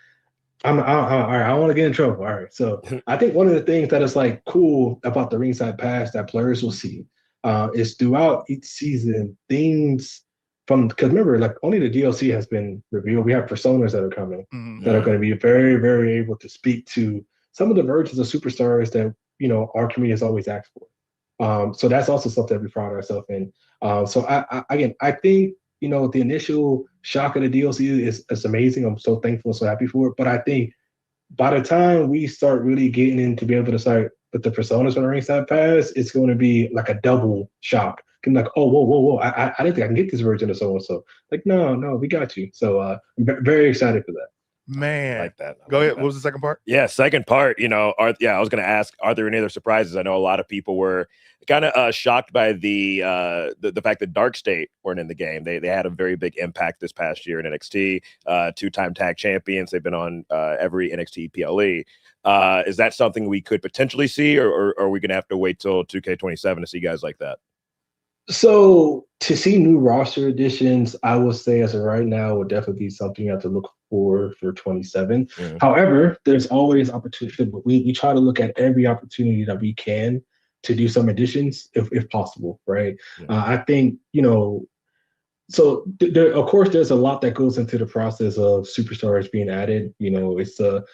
I don't want to get in trouble. All right. So I think one of the things that is like cool about the Ringside Pass that players will see is throughout each season, things because remember, like only the DLC has been revealed. We have personas that are coming that are going to be very, very able to speak to some of the versions of superstars that, you know, our community has always asked for. So that's also something that we pride ourselves in. So I think, you know, the initial shock of the DLC is amazing. I'm so thankful and so happy for it. But I think by the time we start really getting in to be able to start with the personas on the Ringside Pass, it's going to be like a double shock. Like, oh, whoa. I didn't think I can get this version of so-and-so. Like, no, we got you. So I'm very excited for that. Man. Like that. Go ahead. What was the second part? Yeah, second part, you know, I was going to ask, are there any other surprises? I know a lot of people were kind of shocked by the fact that Dark State weren't in the game. They had a very big impact this past year in NXT, 2-time tag champions. They've been on every NXT PLE. Is that something we could potentially see, or are we going to have to wait till 2K27 to see guys like that? So to see new roster additions, I would say as of right now would definitely be something you have to look for 27. Mhm. However, there's always opportunity. But we try to look at every opportunity that we can to do some additions if possible, right? I think, you know, so of course there's a lot that goes into the process of superstars being added. You know, it's the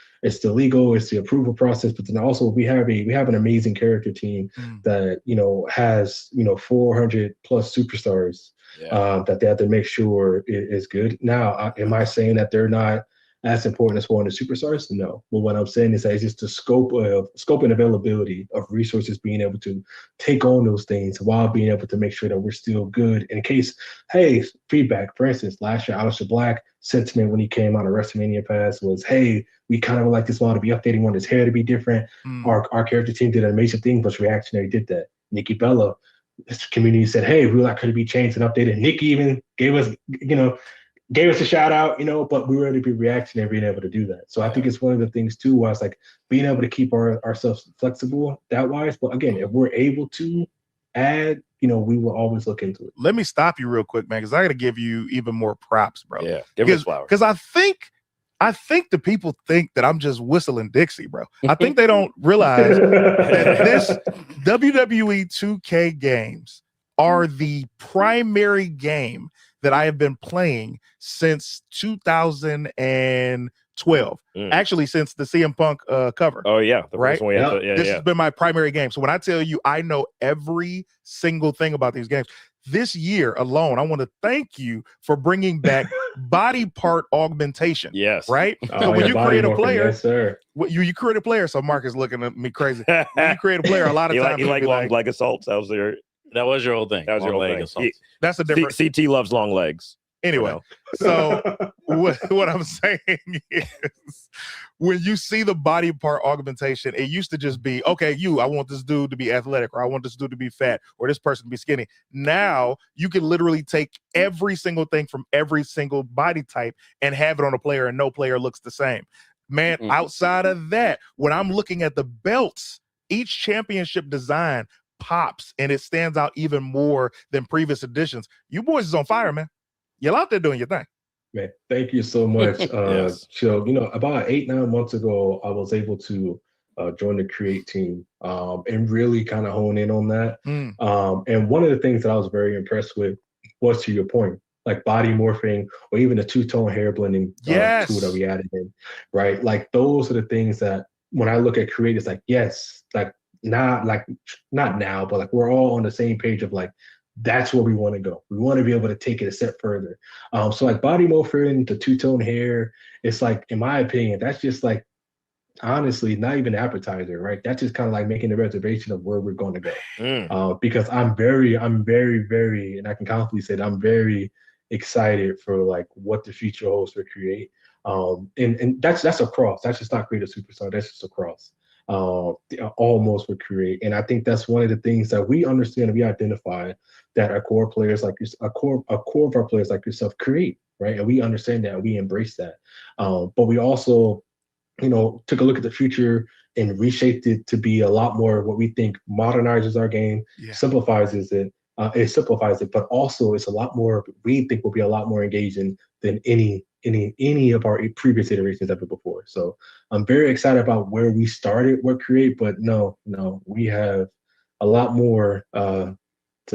legal, it's the approval process, but then also we have an amazing character team that, you know, has, you know, 400 plus superstars that they have to make sure is good. Now, am I saying that they're not as important as one of the superstars? No. But what I'm saying is that it's just the scope and availability of resources being able to take on those things while being able to make sure that we're still good in case, hey, feedback. For instance, last year, Aleister Black sentiment when he came out of WrestleMania Pass was, hey, we kind of would like this model to be updating, want his hair to be different. Our character team did an amazing thing, but reactionary did that. Nikki Bella, this community said, hey, we would like her to be changed and updated. Nikki even gave us a shout out, but we were able to be reactionary being able to do that. So I think it's one of the things too, where it's like being able to keep ourselves flexible that wise. But again, if we're able to add, we will always look into it. Let me stop you real quick, man, because I got to give you even more props, bro. Yeah, give us flowers. Because I think the people think that I'm just whistling Dixie, bro. I think they don't realize that this WWE 2K games are the primary game that I have been playing since 2012. Actually, since the CM Punk cover. Oh, yeah. The right? first one This has been my primary game. So when I tell you I know every single thing about these games, this year alone, I want to thank you for bringing back body part augmentation. Yes. Right? So when you create a player, yes, sir. You create a player. So Mark is looking at me crazy. When you create a player, a lot of times you like long leg assaults. That was your whole thing. That was your whole thing. assaults. That's a different. CT loves long legs. Anyway, so what I'm saying is, when you see the body part augmentation, it used to just be, okay, I want this dude to be athletic, or I want this dude to be fat, or this person to be skinny. Now you can literally take every single thing from every single body type and have it on a player, and no player looks the same. Man, outside of that, when I'm looking at the belts, each championship design pops and it stands out even more than previous editions. You boys is on fire, man. You're out there doing your thing. Man, thank you so much. Yes. So, about 8-9 months ago, I was able to join the Create team and really kind of hone in on that. And one of the things that I was very impressed with was, to your point, like body morphing or even the two-tone hair blending tool that we added in, right? Like those are the things that when I look at Create, it's like, yes, not now, but like we're all on the same page of like, that's where we want to go. We want to be able to take it a step further. So like body morphing, the two-tone hair, it's like, in my opinion, that's just like, honestly, not even an appetizer, right? That's just kind of like making the reservation of where we're going to go. Because I'm very, very, and I can confidently say that I'm very excited for like what the future holds for Create. And that's across. That's just not Create a Superstar. That's just across. Almost with Create. And I think that's one of the things that we understand and we identify that our core players like a core of our players like yourself create, right? And we understand that and we embrace that. But we also, took a look at the future and reshaped it to be a lot more what we think modernizes our game, simplifies it. It simplifies it, but also it's a lot more, we think will be a lot more engaging than any of our previous iterations ever before. So I'm very excited about where we started with Create, but no, we have a lot more to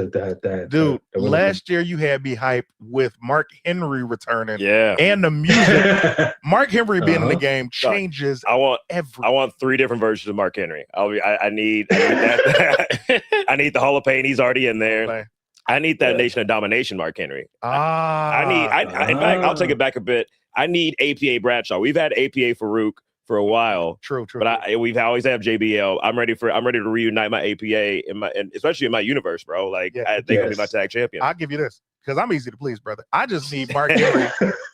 that. Dude, last year you had me hyped with Mark Henry returning. Yeah. And the music. Mark Henry being in the game changes everything. I want 3 different versions of Mark Henry. I need that. I need the Hall of Pain. He's already in there. I need that Nation of Domination, Mark Henry. In fact, I'll take it back a bit. I need APA Bradshaw. We've had APA Farouk for a while. True. But we've always had JBL. I'm ready to reunite my APA and especially in my universe, bro. Like I think I'll be my tag champion. I'll give you this, because I'm easy to please, brother. I just need Mark Henry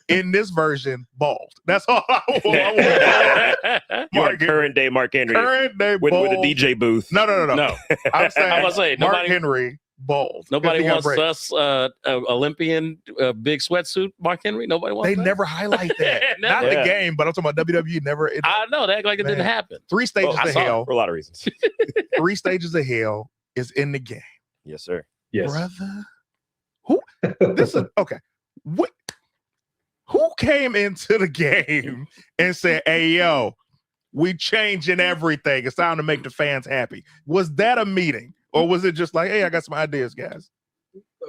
in this version bald. That's all I want. Mark current day Mark Henry. Current day with bald. a DJ booth. No. I'm saying I was saying Mark Henry bald. Nobody wants us Olympian big sweatsuit Mark Henry. Nobody wants. They that? never highlight that. Not the game, but I'm talking about WWE. Never. I know they act like it didn't happen. 3 stages of hell for a lot of reasons. 3 stages of hell is in the game. Yes, sir. Yes, brother. Who? This is okay. What? Who came into the game and said, "Hey, yo, we changing everything. It's time to make the fans happy"? Was that a meeting? Or was it just like, hey, I got some ideas, guys?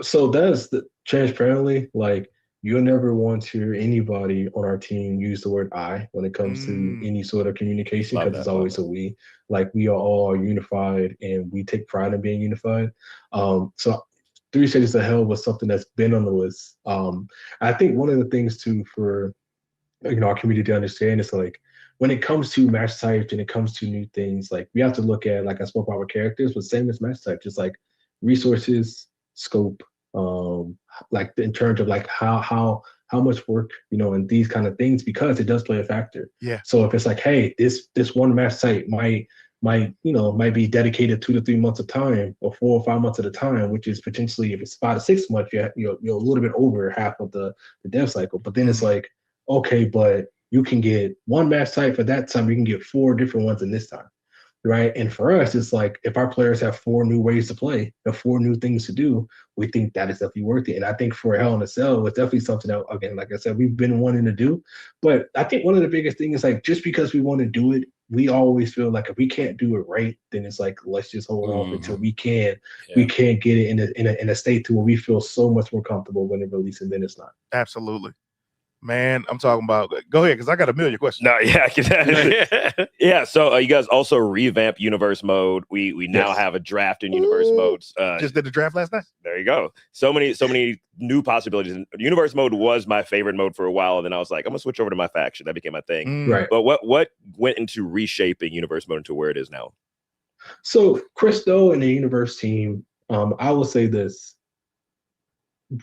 So that's transparently, like, you'll never want to hear anybody on our team use the word I when it comes to any sort of communication, because it's always a we. Like, we are all unified and we take pride in being unified. So 3 Stages of Hell was something that's been on the list. I think one of the things too for our community to understand is like when it comes to match types and it comes to new things, like we have to look at, like I spoke about with characters, but same as match type, just like resources, scope, like in terms of like how much work, and these kind of things, because it does play a factor. Yeah. So if it's like, hey, this one match site might be dedicated 2 to 3 months of time, or 4 or 5 months at a time, which is potentially, if it's 5 to 6 months, you're a little bit over half of the dev cycle. But then it's like, okay, but you can get one match site for that time, you can get 4 different ones in this time. Right. And for us, it's like if our players have 4 new ways to play, or 4 new things to do, we think that is definitely worth it. And I think for Hell in a Cell, it's definitely something that, again, like I said, we've been wanting to do. But I think one of the biggest things is like, just because we want to do it, we always feel like if we can't do it right, then it's like, let's just hold off until we can get it in a state to where we feel so much more comfortable when it releases, and then it's not. Absolutely. Man, I'm talking about. Go ahead, because I got a million questions. No, yeah, yeah. So you guys also revamp universe mode. We now have a draft in universe modes. Just did the draft last night. There you go. So many new possibilities. And universe mode was my favorite mode for a while, and then I was like, I'm gonna switch over to my faction. That became my thing. Right. But what went into reshaping universe mode into where it is now? So Christo and the universe team, I will say this: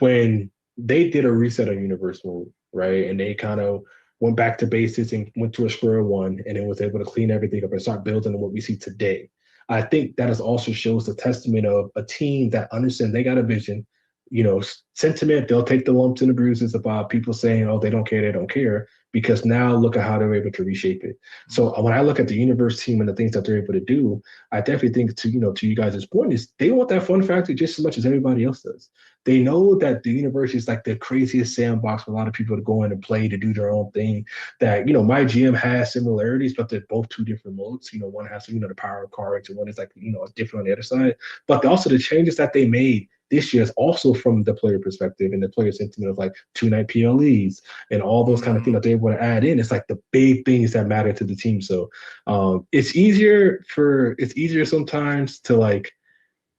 when they did a reset on universe mode, right, and they kind of went back to basics and went to a square one, and then was able to clean everything up and start building on what we see today. I think that is also shows the testament of a team that understands they got a vision. Sentiment, they'll take the lumps and the bruises about people saying, oh, they don't care, because now look at how they're able to reshape it. So when I look at the universe team and the things that they're able to do, I definitely think to you guys' point is they want that fun factor just as much as everybody else does. They know that the universe is like the craziest sandbox for a lot of people to go in and play, to do their own thing. That, my GM has similarities, but they're both 2 different modes. One has, the power of cards, and one is like, different on the other side. But also the changes that they made this year is also from the player perspective and the player sentiment of like 2-night PLEs and all those kind of things that they want to add in. It's like the big things that matter to the team. So it's easier sometimes to like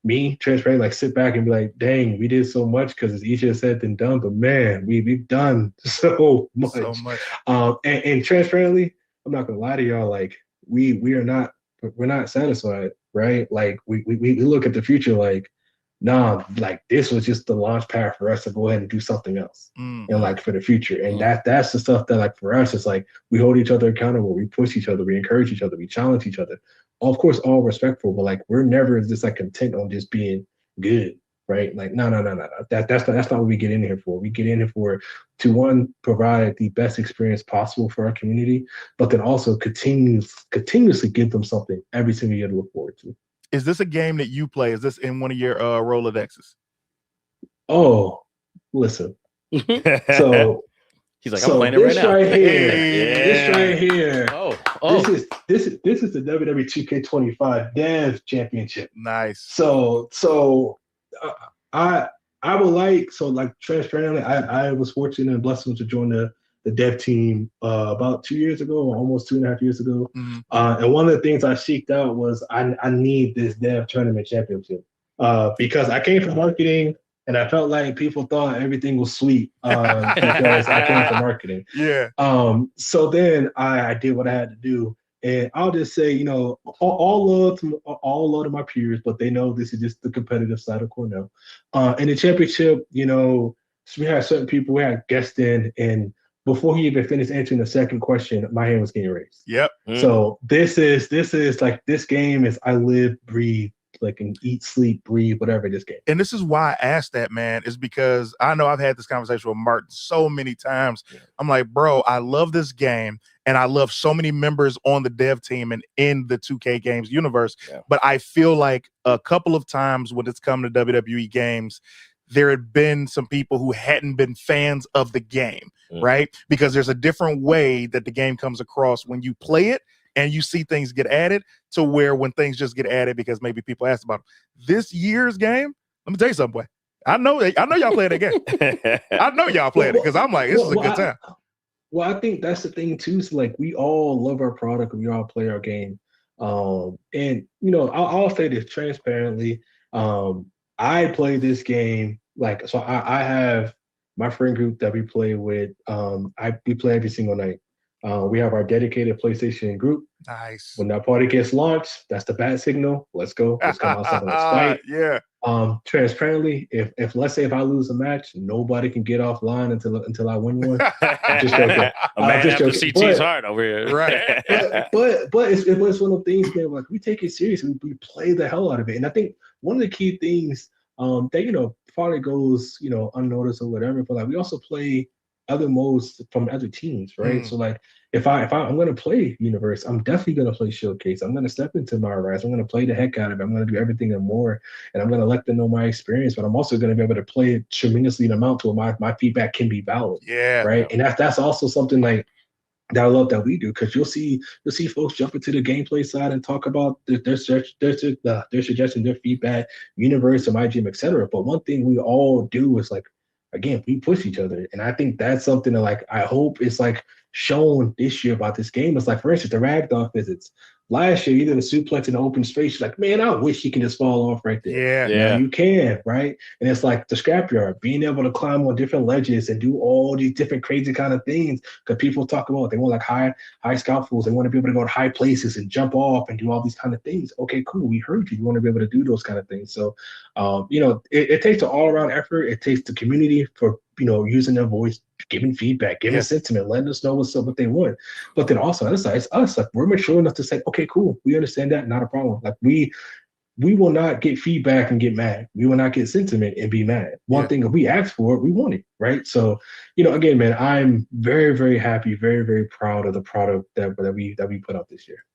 me transparently like sit back and be like, dang, we did so much, because it's easier said than done. But man, we've done so much. And transparently, I'm not gonna lie to y'all, like we're not satisfied, right? Like we look at the future like, nah, like this was just the launch pad for us to go ahead and do something else, and like for the future. And that's the stuff that, like, for us, it's like we hold each other accountable, we push each other, we encourage each other, we challenge each other. Of course, all respectful, but like we're never just like content on just being good, right? Like no. That's not what we get in here for. We get in here for to, one, provide the best experience possible for our community, but then also continuously give them something every single year to look forward to. Is this a game that you play? Is this in one of your Rolodexes? Oh, listen. So he's like, I'm playing it right now. This right here. Oh. This is the WWE 2K25 Dev Championship. Nice. So I would like, so like transparently, I was fortunate and blessed to join the dev team about 2 years ago, almost 2.5 years ago. And one of the things I seeked out was I need this dev tournament championship because I came from marketing and I felt like people thought everything was sweet because I came from marketing. Yeah. So then I did what I had to do. And I'll just say, all love to my peers, but they know this is just the competitive side of Cornell. In the championship, so we had certain people, we had guests in, and before he even finished answering the second question, my hand was getting raised. Yep. So this is like, this game is I live, breathe, like, and eat, sleep, breathe, whatever this game. And this is why I asked that, man, is because I know I've had this conversation with Martin so many times. Yeah. I'm like, bro, I love this game and I love so many members on the dev team and in the 2K games universe. Yeah. But I feel like a couple of times when it's come to WWE games, there had been some people who hadn't been fans of the game, right? Because there's a different way that the game comes across when you play it and you see things get added to where when things just get added because maybe people asked about them. This year's game, let me tell you something, boy. I know y'all playing that game. I know y'all playing it because I'm like, this is a good time. I think that's the thing too. Is like we all love our product and we all play our game. And I'll say this transparently. I play this game so I have my friend group that we play with, we play every single night. We have our dedicated PlayStation group. Nice. When that party gets launched, that's the bat signal. Let's go. Let's come outside and let's fight. Yeah. Transparently, if let's say if I lose a match, nobody can get offline until I win one. Just joking. A man just after joking. CT's But- heart over here. Right. but it's one of the things, man. Like we take it serious and we play the hell out of it. And I think one of the key things that probably goes unnoticed or whatever, but like we also play other modes from other teams, right? So like if I'm gonna play Universe, I'm definitely gonna play Showcase. I'm gonna step into my Rise. I'm gonna play the heck out of it. I'm gonna do everything and more, and I'm gonna let them know my experience. But I'm also gonna be able to play it tremendously in amount to where my feedback can be valid, Yeah. right? And that's also something like that I love that we do, because you'll see folks jump into the gameplay side and talk about their suggestions, their feedback, Universe, or my gym, etc. But one thing we all do is like, again, we push each other, and I think that's something that like I hope is like shown this year about this game. It's like, for instance, the ragdoll visits. Last year, you did a suplex in the open space. You're like, man, I wish you can just fall off right there. Yeah. Now you can, right? And it's like the scrapyard, being able to climb on different ledges and do all these different crazy kind of things. Because people talk about they want like high scalp pools. They want to be able to go to high places and jump off and do all these kind of things. Okay, cool. We heard you. You want to be able to do those kind of things. So, it takes an all around effort. It takes the community for using their voice, giving feedback, giving sentiment, letting us know what they want. But then also, on the other side, it's us. Like we're mature enough to say, okay, cool, we understand that, not a problem. Like we will not get feedback and get mad. We will not get sentiment and be mad. One thing, if we ask for it, we want it, right? So, again, man, I'm very, very happy, very, very proud of the product that we put out this year.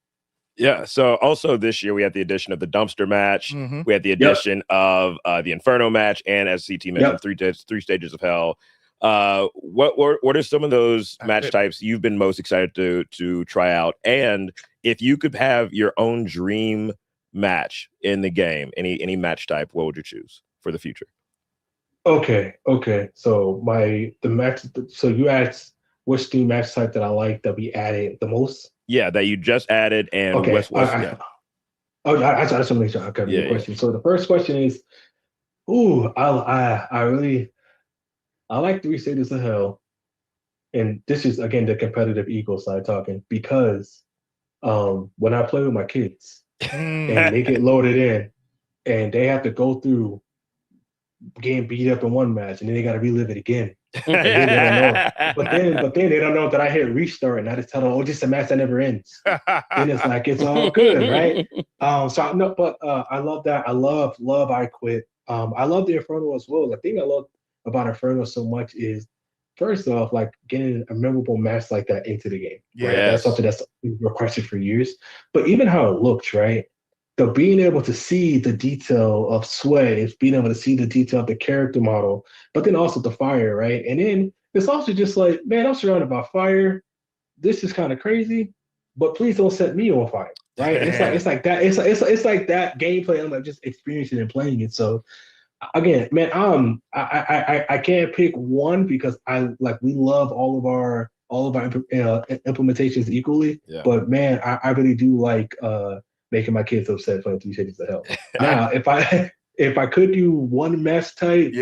Yeah. So also this year we had the addition of the dumpster match. Mhm. We had the addition of the Inferno match, and as CT mentioned, three stages of hell. What are some of those match types you've been most excited to try out? And if you could have your own dream match in the game, any match type, what would you choose for the future? Okay. So the match. So you asked what's the match type that I like that we added the most? Yeah, that you just added, and Okay. yeah. I just want to make sure I cover the question. So the first question is, I like 3 Stages of Hell, and this is again the competitive ego side talking, because when I play with my kids and they get loaded in and they have to go through getting beat up in one match and then they got to relive it again. And then they don't know. But then they don't know that I hit restart and I just tell them, just a match that never ends. And it's like, it's all good, right? I love that. I love I Quit. I love the Inferno as well. The thing I love about Inferno so much is, first off, like getting a memorable match like that into the game. Right? That's something that's been requested for years. But even how it looks, right? So being able to see the detail of Sway, is being able to see the detail of the character model, but then also the fire, right? And then it's also just like, man, I'm surrounded by fire. This is kind of crazy, but please don't set me on fire, right? It's like that. It's like that gameplay. I'm like just experiencing and playing it. So again, man, I can't pick one, because we love all of our implementations equally. Yeah. But man, I really do like making my kids upset for 3 Stages of Hell. Now, if I could do one match type,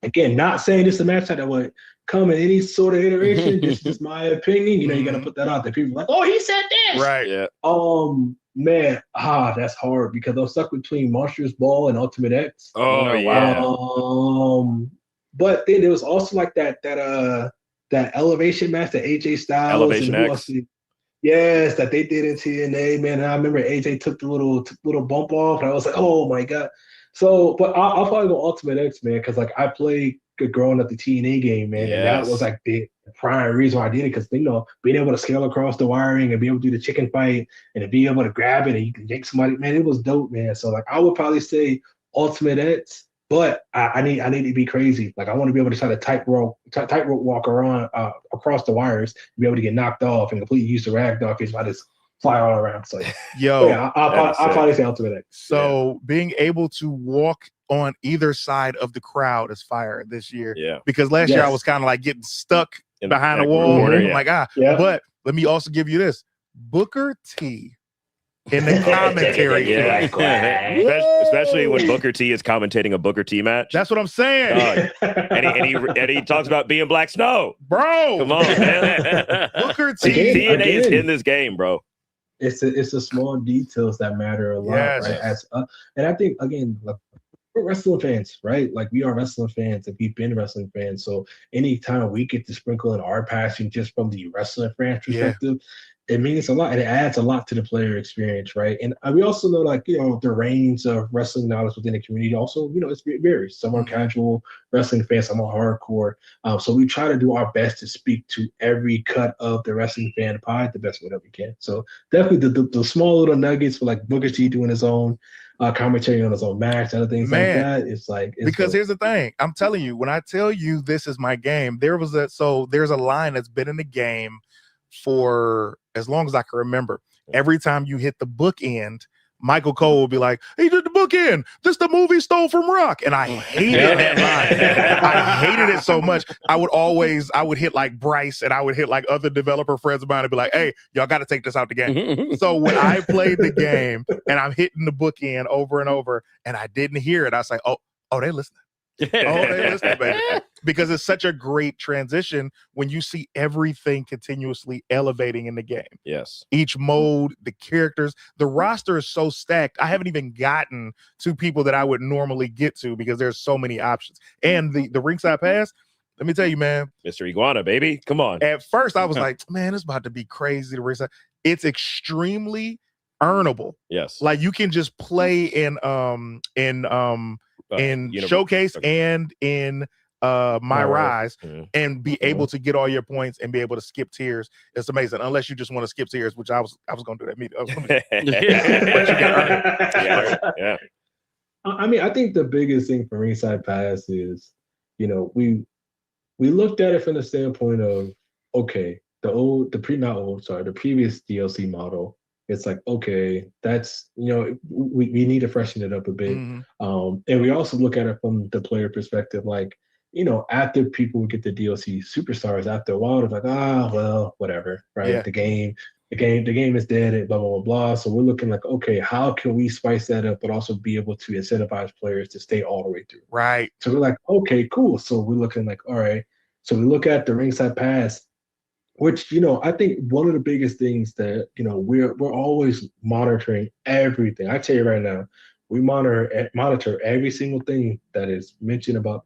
again, not saying this is a match type that would come in any sort of iteration. This is just my opinion. You gotta put that out there. People are like, oh, he said this. Right. Yeah. Man, that's hard, because I'm stuck between Monstrous Ball and Ultimate X. Oh yeah. But then there was also like that elevation match that AJ Styles Elevation X. Yes, that they did in TNA, man. And I remember AJ took the little bump off, and I was like, oh my god. So, but I'll probably go Ultimate X, man, because like I played growing up the TNA game, man, and that was like the prime reason why I did it, because being able to scale across the wiring and be able to do the chicken fight and to be able to grab it and you can yank somebody, man, it was dope, man. So like I would probably say Ultimate X, but I need to be crazy. Like I want to be able to try to tightrope walk around across the wires, be able to get knocked off and completely use the ragdoll case by just fly all around. So I'll probably say Ultimate X. So being able to walk on either side of the crowd is fire this year. Yeah. Because last year I was kind of like getting stuck behind a wall. I'm like, but let me also give you this. Booker T in the commentary. Yeah. Especially when Booker T is commentating a Booker T match. That's what I'm saying. And he talks about being Black Snow. Bro. Come on, man. Booker T. Again. TNA is in this game, bro. It's the small details that matter a lot, Yes. right? And I think again, like, we're wrestling fans, right? Like we are wrestling fans, and we've been wrestling fans. So anytime we get to sprinkle in our passion just from the wrestling fan perspective, it means a lot, and it adds a lot to the player experience, right? And we also know, like, you know, the range of wrestling knowledge within the community also, you know, it varies. Some are casual wrestling fans, some are hardcore. So we try to do our best to speak to every cut of the wrestling fan pie the best way that we can. So definitely the small little nuggets for like Booker T doing his own commentary on his own match, other things like that. It's like because here's the thing. I'm telling you, when I tell you this is my game, there's a line that's been in the game for as long as I can remember. Every time you hit the bookend, Michael Cole will be like, "He did the bookend. This the movie stole from Rock," and I hated that line. I hated it so much. I would hit like Bryce, and I would hit like other developer friends of mine and be like, "Hey, y'all got to take this out the game." So when I played the game and I'm hitting the bookend over and over, and I didn't hear it, I was like, "Oh, they listening." They listening, baby. Because it's such a great transition when you see everything continuously elevating in the game. Yes. Each mode, the characters, the roster is so stacked. I haven't even gotten to people that I would normally get to because there's so many options. And the ringside pass, let me tell you, man. Mr. Iguana, baby. Come on. At first, I was like, man, it's about to be crazy to ringside. It's extremely earnable. Yes. Like you can just play in Showcase and in My Rise and be able to get all your points and be able to skip tiers. It's amazing, unless you just want to skip tiers, which I was going to do that. Yeah. I mean, I think the biggest thing for Ringside Pass is, you know, we looked at it from the standpoint of, okay, the previous DLC model. It's like, okay, that's, you know, we need to freshen it up a bit. And we also look at it from the player perspective, like, you know, after people get the DLC superstars, after a while, they're like, well, whatever, right? Yeah. The game is dead, and blah, blah, blah, blah. So we're looking like, okay, how can we spice that up, but also be able to incentivize players to stay all the way through? Right. So we're like, okay, cool. So we're looking like, all right. So we look at the Ringside Pass, which, you know, I think one of the biggest things that, you know, we're always monitoring everything. I tell you right now, we monitor every single thing that is mentioned about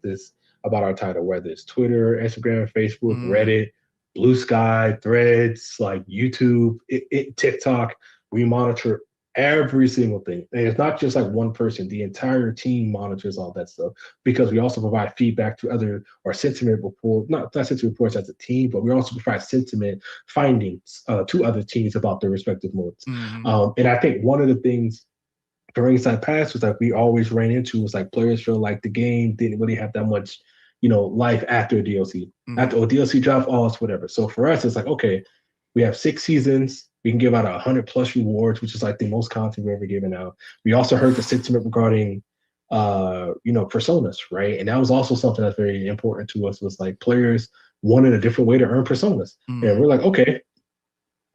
our title, whether it's Twitter, Instagram, Facebook, Reddit, Blue Sky, Threads, like YouTube, TikTok. We monitor every single thing. And it's not just like one person. The entire team monitors all that stuff because we also provide feedback to sentiment report, not sentiment reports as a team, but we also provide sentiment findings to other teams about their respective modes. And I think one of the things for Ringside Pass was like we always ran into was like players feel like the game didn't really have that much, you know, life after a DLC. After a DLC drop, it's whatever. So for us, it's like, okay, we have 6 seasons. We can give out 100+ rewards, which is like the most content we've ever given out. We also heard the sentiment regarding, personas, right? And that was also something that's very important to us. Was like players wanted a different way to earn personas, and we're like, okay,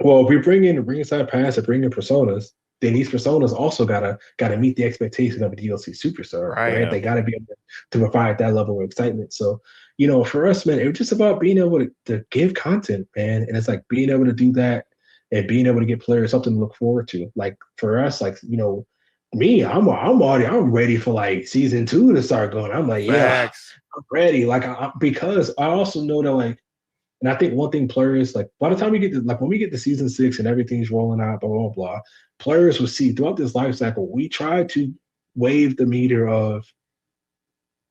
well, if we bring in the Ringside Pass and bring in personas, then these personas also gotta meet the expectation of a DLC superstar, right? Yeah. They gotta be able to provide that level of excitement. So, you know, for us, man, it was just about being able to give content, man, and it's like being able to do that. And being able to get players something to look forward to. Like for us, like, you know, me, I'm ready for like season 2 to start going. I'm like, yeah, I'm ready. Like, because I also know that, like, and I think one thing players, like, by the time we get to, like, when we get to season 6 and everything's rolling out, blah, blah, blah, players will see throughout this life cycle, we try to wave the meter of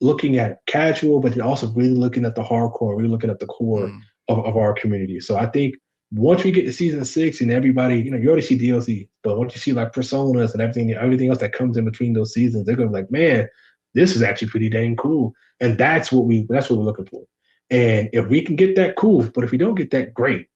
looking at casual, but then also really looking at the hardcore, really looking at the core of our community. So I think once we get to season 6 and everybody, you know, you already see DLC, but once you see like personas and everything else that comes in between those seasons, they're gonna be like, man, this is actually pretty dang cool. And that's what we're looking for. And if we can get that, cool. But if we don't get that, great.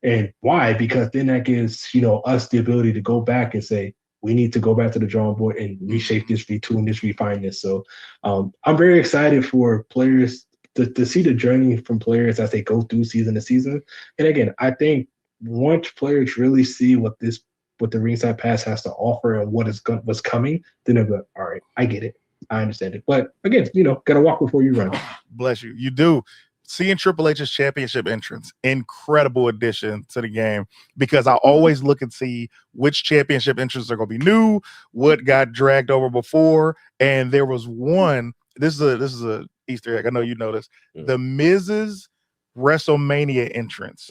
And why? Because then that gives, you know, us the ability to go back and say, we need to go back to the drawing board and reshape this, retune this, refine this. So I'm very excited for players to see the journey from players as they go through season to season. And again, I think once players really see what this what the ringside pass has to offer and what's coming, then they'll be like, all right, I get it. I understand it. But again, gotta walk before you run. Bless you. You do. Seeing Triple H's championship entrance, incredible addition to the game, because I always look and see which championship entrances are going to be new, what got dragged over before. And there was one, this is a Easter egg. I know you know this. The Miz's WrestleMania entrance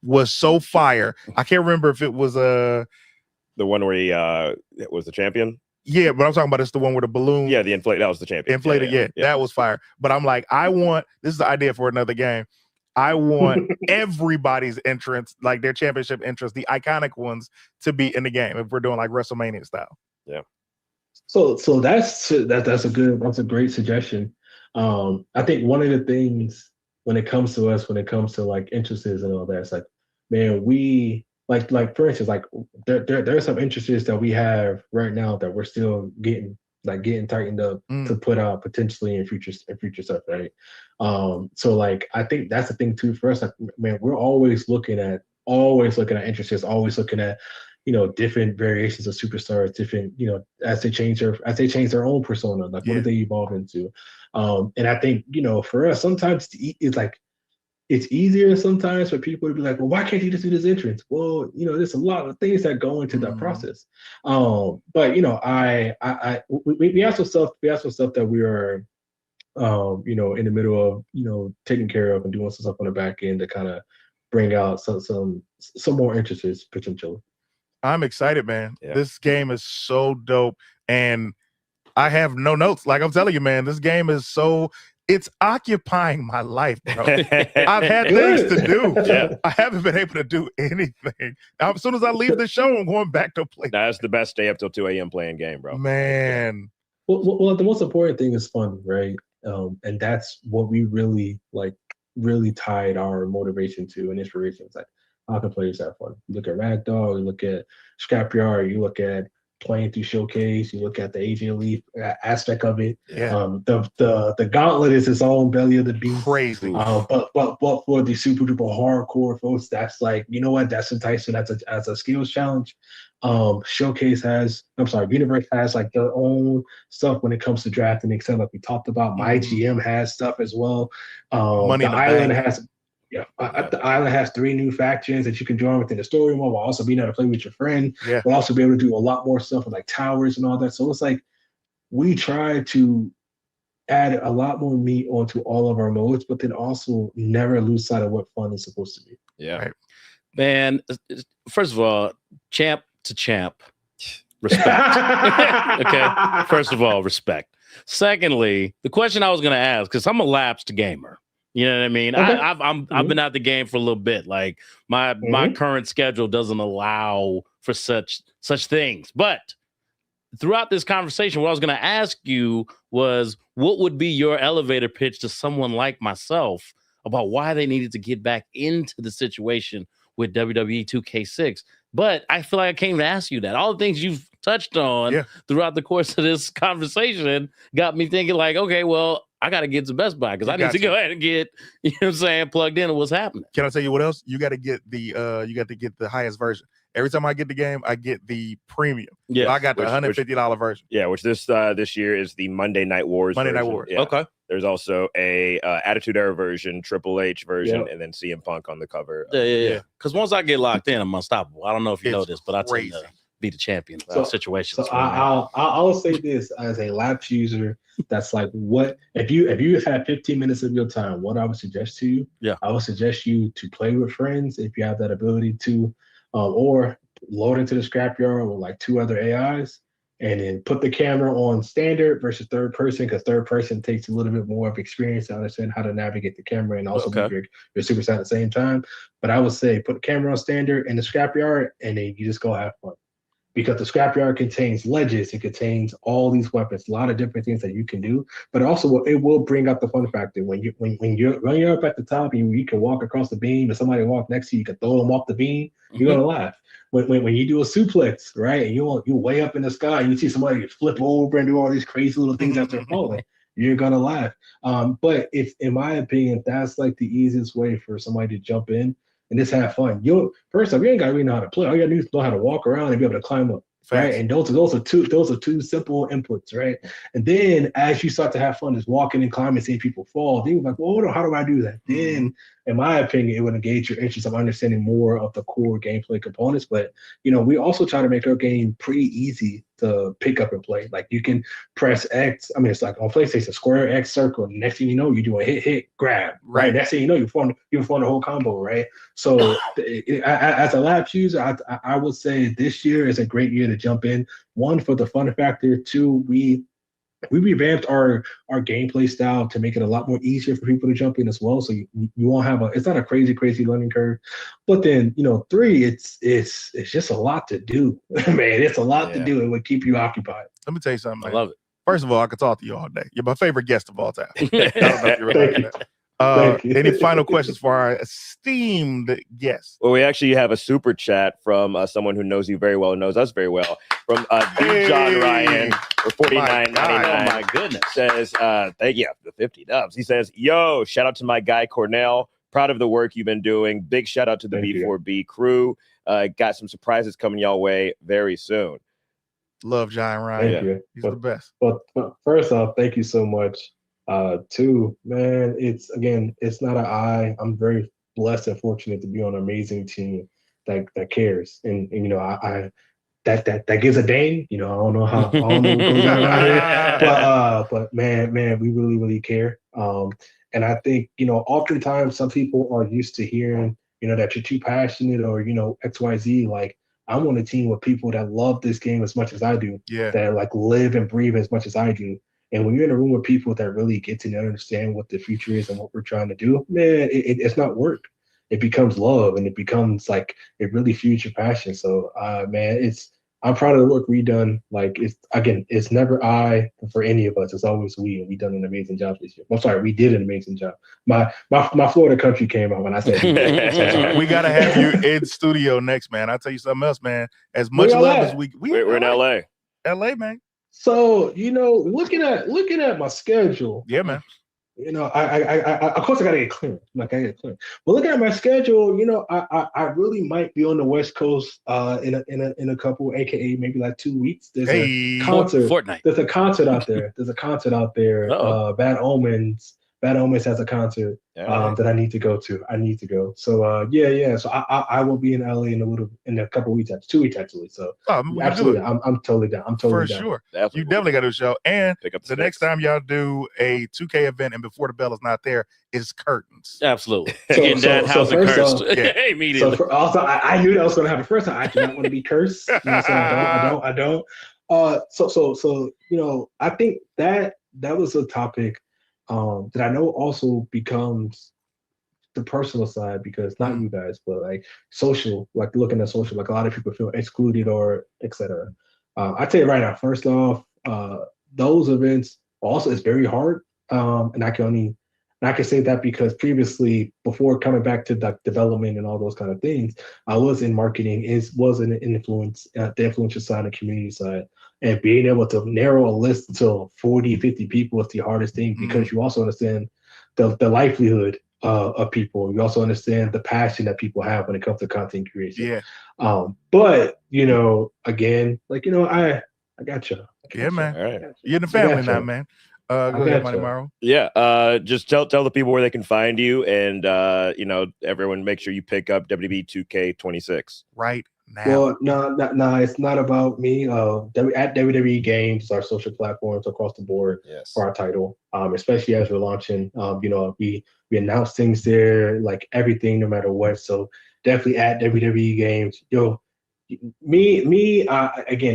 was so fire. I can't remember if it was the one where he was the champion. Yeah, but I'm talking about it's the one with the balloon. Yeah, the inflate. That was the champion. Inflated, yeah, that was fire. But I'm like, this is the idea for another game. I want everybody's entrance, like their championship entrance, the iconic ones, to be in the game if we're doing like WrestleMania style. Yeah. So that's a great suggestion. I think one of the things when it comes to us, when it comes to like interests and all that, it's like, man, we like for instance, like there are some interests that we have right now that we're still getting tightened up to put out potentially in future stuff, right? So like I think that's the thing too for us. Like, man, we're always looking at interests, always looking at different variations of superstars, different as they change their own persona, like what do they evolve into? And I think for us sometimes it's like it's easier sometimes for people to be like, well, why can't you just do this entrance? Well, there's a lot of things that go into that process. But we have some stuff that we are in the middle of taking care of and doing some stuff on the back end to kind of bring out some more interests potentially. I'm excited, man. Yeah. This game is so dope, and I have no notes. Like I'm telling you, man, this game is it's occupying my life, bro. I've had things to do. Yeah. I haven't been able to do anything. As soon as I leave the show, I'm going back to play. That's the best. Stay up till 2 a.m. playing game, bro. Man. Well, the most important thing is fun, right? And that's what we really tied our motivation to and inspiration. It's like, how can players have fun? You look at Ragdoll, you look at Scrapyard, you look at playing through Showcase, you look at the AJ Elite aspect of it. Yeah. The gauntlet is its own belly of the beast. Crazy. But for the super duper hardcore folks, that's like, that's enticing as a skills challenge. Universe has like their own stuff when it comes to drafting, except like we talked about. My GM has stuff as well. Money the Island has. Yeah, the island has 3 new factions that you can join within the story mode, while also being able to play with your friend. Yeah. We'll also be able to do a lot more stuff with like towers and all that. So it's like we try to add a lot more meat onto all of our modes, but then also never lose sight of what fun is supposed to be. Yeah. Right. Man, first of all, champ to champ, respect. Okay. First of all, respect. Secondly, the question I was going to ask, because I'm a lapsed gamer. You know what I mean? Okay. I've been out the game for a little bit. Like my current schedule doesn't allow for such things. But throughout this conversation, what I was going to ask you was, what would be your elevator pitch to someone like myself about why they needed to get back into the situation with WWE 2K6? But I feel like I can't even ask you that. All the things you've touched on throughout the course of this conversation got me thinking like, okay, well, I got to get to Best Buy because I need to go ahead and get, plugged in to what's happening. Can I tell you what else? You got to get the highest version. Every time I get the game, I get the premium. Yeah, so I got the $150 version. Yeah, which this year is the Monday Night Wars. Monday version. Night Wars. Yeah. Okay. There's also a Attitude Era version, Triple H version, and then CM Punk on the cover. Yeah. Because once I get locked in, I'm unstoppable. I don't know if you know It's this, but I tend to be the champion situations. So I'll say this as a lapse user. That's like, what if you had 15 minutes of your time? What I would suggest to you? Yeah, I would suggest you to play with friends if you have that ability to, or load into the scrapyard with like 2 other AIs, and then put the camera on standard versus third person, because third person takes a little bit more of experience to understand how to navigate the camera and also move your superstar at the same time. But I would say put the camera on standard in the scrapyard, and then you just go have fun. Because the scrapyard contains ledges, it contains all these weapons, a lot of different things that you can do. But also, it will bring out the fun factor when you're up at the top and you can walk across the beam, and somebody walk next to you, you can throw them off the beam. You're gonna laugh. When you do a suplex, right, and you way up in the sky, and you see somebody flip over and do all these crazy little things after falling, you're gonna laugh. But if, in my opinion, that's like the easiest way for somebody to jump in. and just have fun. You first off, you ain't got to really know how to play. All you got to do is know how to walk around and be able to climb up. Right, Facts. and those are two simple inputs, right? And then as you start to have fun, just walking and climbing, seeing people fall, then you're like, well, hold on, how do I do that? Then, in my opinion, it would engage your interest of understanding more of the core gameplay components. But we also try to make our game pretty easy to pick up and play. Like you can press X. I mean, it's like on PlayStation, square, X, circle. Next thing you know, you do a hit, grab. Right. Next thing you know, you form the whole combo. Right. So as a lab user, I would say this year is a great year to jump in. One, for the fun factor. Two, we revamped our gameplay style to make it a lot more easier for people to jump in as well. So you won't have it's not a crazy learning curve. But then, three, it's just a lot to do. Man, it's a lot to do. It would keep you occupied. Let me tell you something, man. I love it. First of all, I could talk to you all day. You're my favorite guest of all time. I don't know if you Thank realize you. that. Thank you. Any final questions for our esteemed guest? Well, we actually have a super chat from someone who knows you very well and knows us very well. From D. John Ryan for $49.99. Oh my goodness. Says, thank you for the 50 dubs. He says, yo, shout out to my guy Cornell. Proud of the work you've been doing. Big shout out to the Thank you. B4B crew. Got some surprises coming y'all way very soon. Love John Ryan. Thank you. He's the best. But first off, thank you so much. Two, man, it's not an I. I'm very blessed and fortunate to be on an amazing team that cares. And I that gives a dang. I don't know how I don't know what goes on around here. But man, we really, really care. And I think, oftentimes some people are used to hearing, that you're too passionate or, XYZ. Like, I'm on a team with people that love this game as much as I do. Yeah. That like live and breathe as much as I do. And when you're in a room with people that really get to understand what the future is and what we're trying to do, man, it's not work. It becomes love, and it becomes like it really fuels your passion. So, man, I'm proud of the work we done. Like it's never I for any of us. It's always we, and we done an amazing job this year. I'm sorry, we did an amazing job. My Florida country came out when I said We gotta have you in studio next, man. I'll tell you something else, man. As much Where y'all love at? as We're in LA. LA, man. So, looking at my schedule, Yeah, man. I of course I gotta get clear. Like I get clear. But looking at my schedule, I really might be on the West Coast in a couple, aka maybe like 2 weeks. There's a concert. Fortnite. There's a concert out there. Uh-oh. Bad Omens. Bad Omens has a concert that I need to go to. So yeah. So I will be in LA in a couple weeks, 2 weeks actually. So absolutely, I'm totally down. I'm totally for down. sure. Definitely. You definitely got to do a show. And Pick up the next time y'all do a 2K event and before the bell is not there, it's curtains. Absolutely. So- Getting so- that so house first cursed. off- Yeah. Immediately. So also, I knew that was going to happen. First, I do not want to be cursed. You know what I'm saying? I don't. So I think that was a topic that I know also becomes the personal side, because not you guys, but like social, like looking at social, like a lot of people feel excluded or etc. I tell you right now, first off, those events also is very hard, and I can say that because previously, before coming back to the development and all those kind of things, I was in marketing, was an influence, the influential side and community side. And being able to narrow a list to 40, 50 people is the hardest thing, because you also understand the livelihood of people. You also understand the passion that people have when it comes to content creation. Yeah. But, again, like, I got you. Yeah, man. All right. You're in the family gotcha. now, man. Go ahead, Money gotcha. Morrow. Yeah, just tell the people where they can find you, and everyone make sure you pick up WWE 2K26 Right now. Well, no, it's not about me. At WWE Games, our social platforms across the board Yes. for our title, especially as we're launching. We announce things there, like everything, no matter what. So definitely at WWE Games. Again,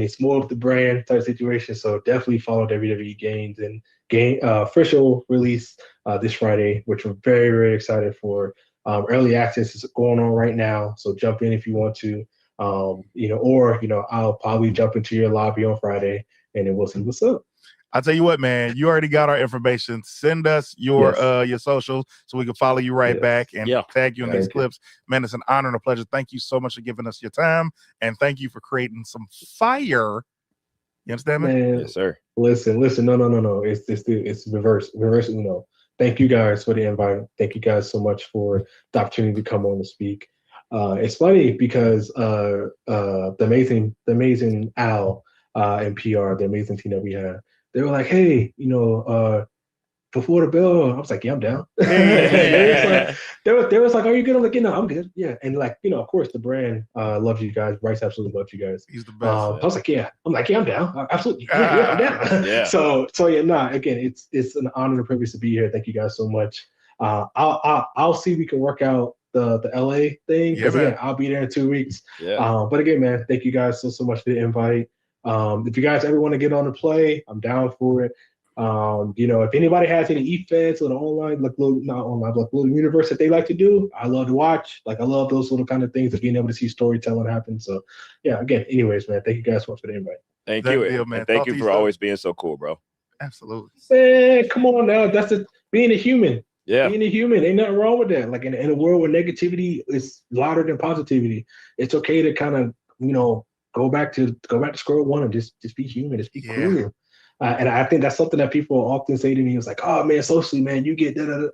it's more of the brand type situation. So definitely follow WWE Games and official release this Friday, which we're very, very excited for. Early access is going on right now, so jump in if you want to. I'll probably jump into your lobby on Friday, and then we'll see what's up. I'll tell you what, man, you already got our information. Send us your socials so we can follow you right back and tag you in these clips. Man, it's an honor and a pleasure. Thank you so much for giving us your time, and thank you for creating some fire. You understand me? Man, Yes, sir. Listen. No. It's reverse. Thank you guys for the invite. Thank you guys so much for the opportunity to come on and speak. It's funny because the amazing Al and PR, the amazing team that we have, they were like, hey, before the bell, I was like, yeah, I'm down. They was like, are you good? I'm like, I'm good. Yeah. And like, of course the brand loves you guys. Bryce absolutely loves you guys. He's the best. I was like, yeah. I'm like, yeah, I'm down. Absolutely. Yeah, I'm down. Yeah. So yeah, again, it's an honor and a privilege to be here. Thank you guys so much. I'll see if we can work out the LA thing, because Yeah, man. again, I'll be there in 2 weeks. Yeah. But again, man, thank you guys so much for the invite. If you guys ever want to get on the play, I'm down for it. If anybody has any events or the online, not online, but little universe that they like to do, I love to watch. Like, I love those little kind of things of being able to see storytelling happen. So yeah, again, anyways, man, thank you guys so much for the invite. Thank That you. deal, man. And thank Talk you to for you soon. always being so cool, bro. Absolutely. Man, come on now. That's being a human. Yeah. Being a human, ain't nothing wrong with that. Like in a world where negativity is louder than positivity, it's okay to kind of, go back to square one and just be human, just be cool. And I think that's something that people often say to me. It's like, oh man, socially, man, you get that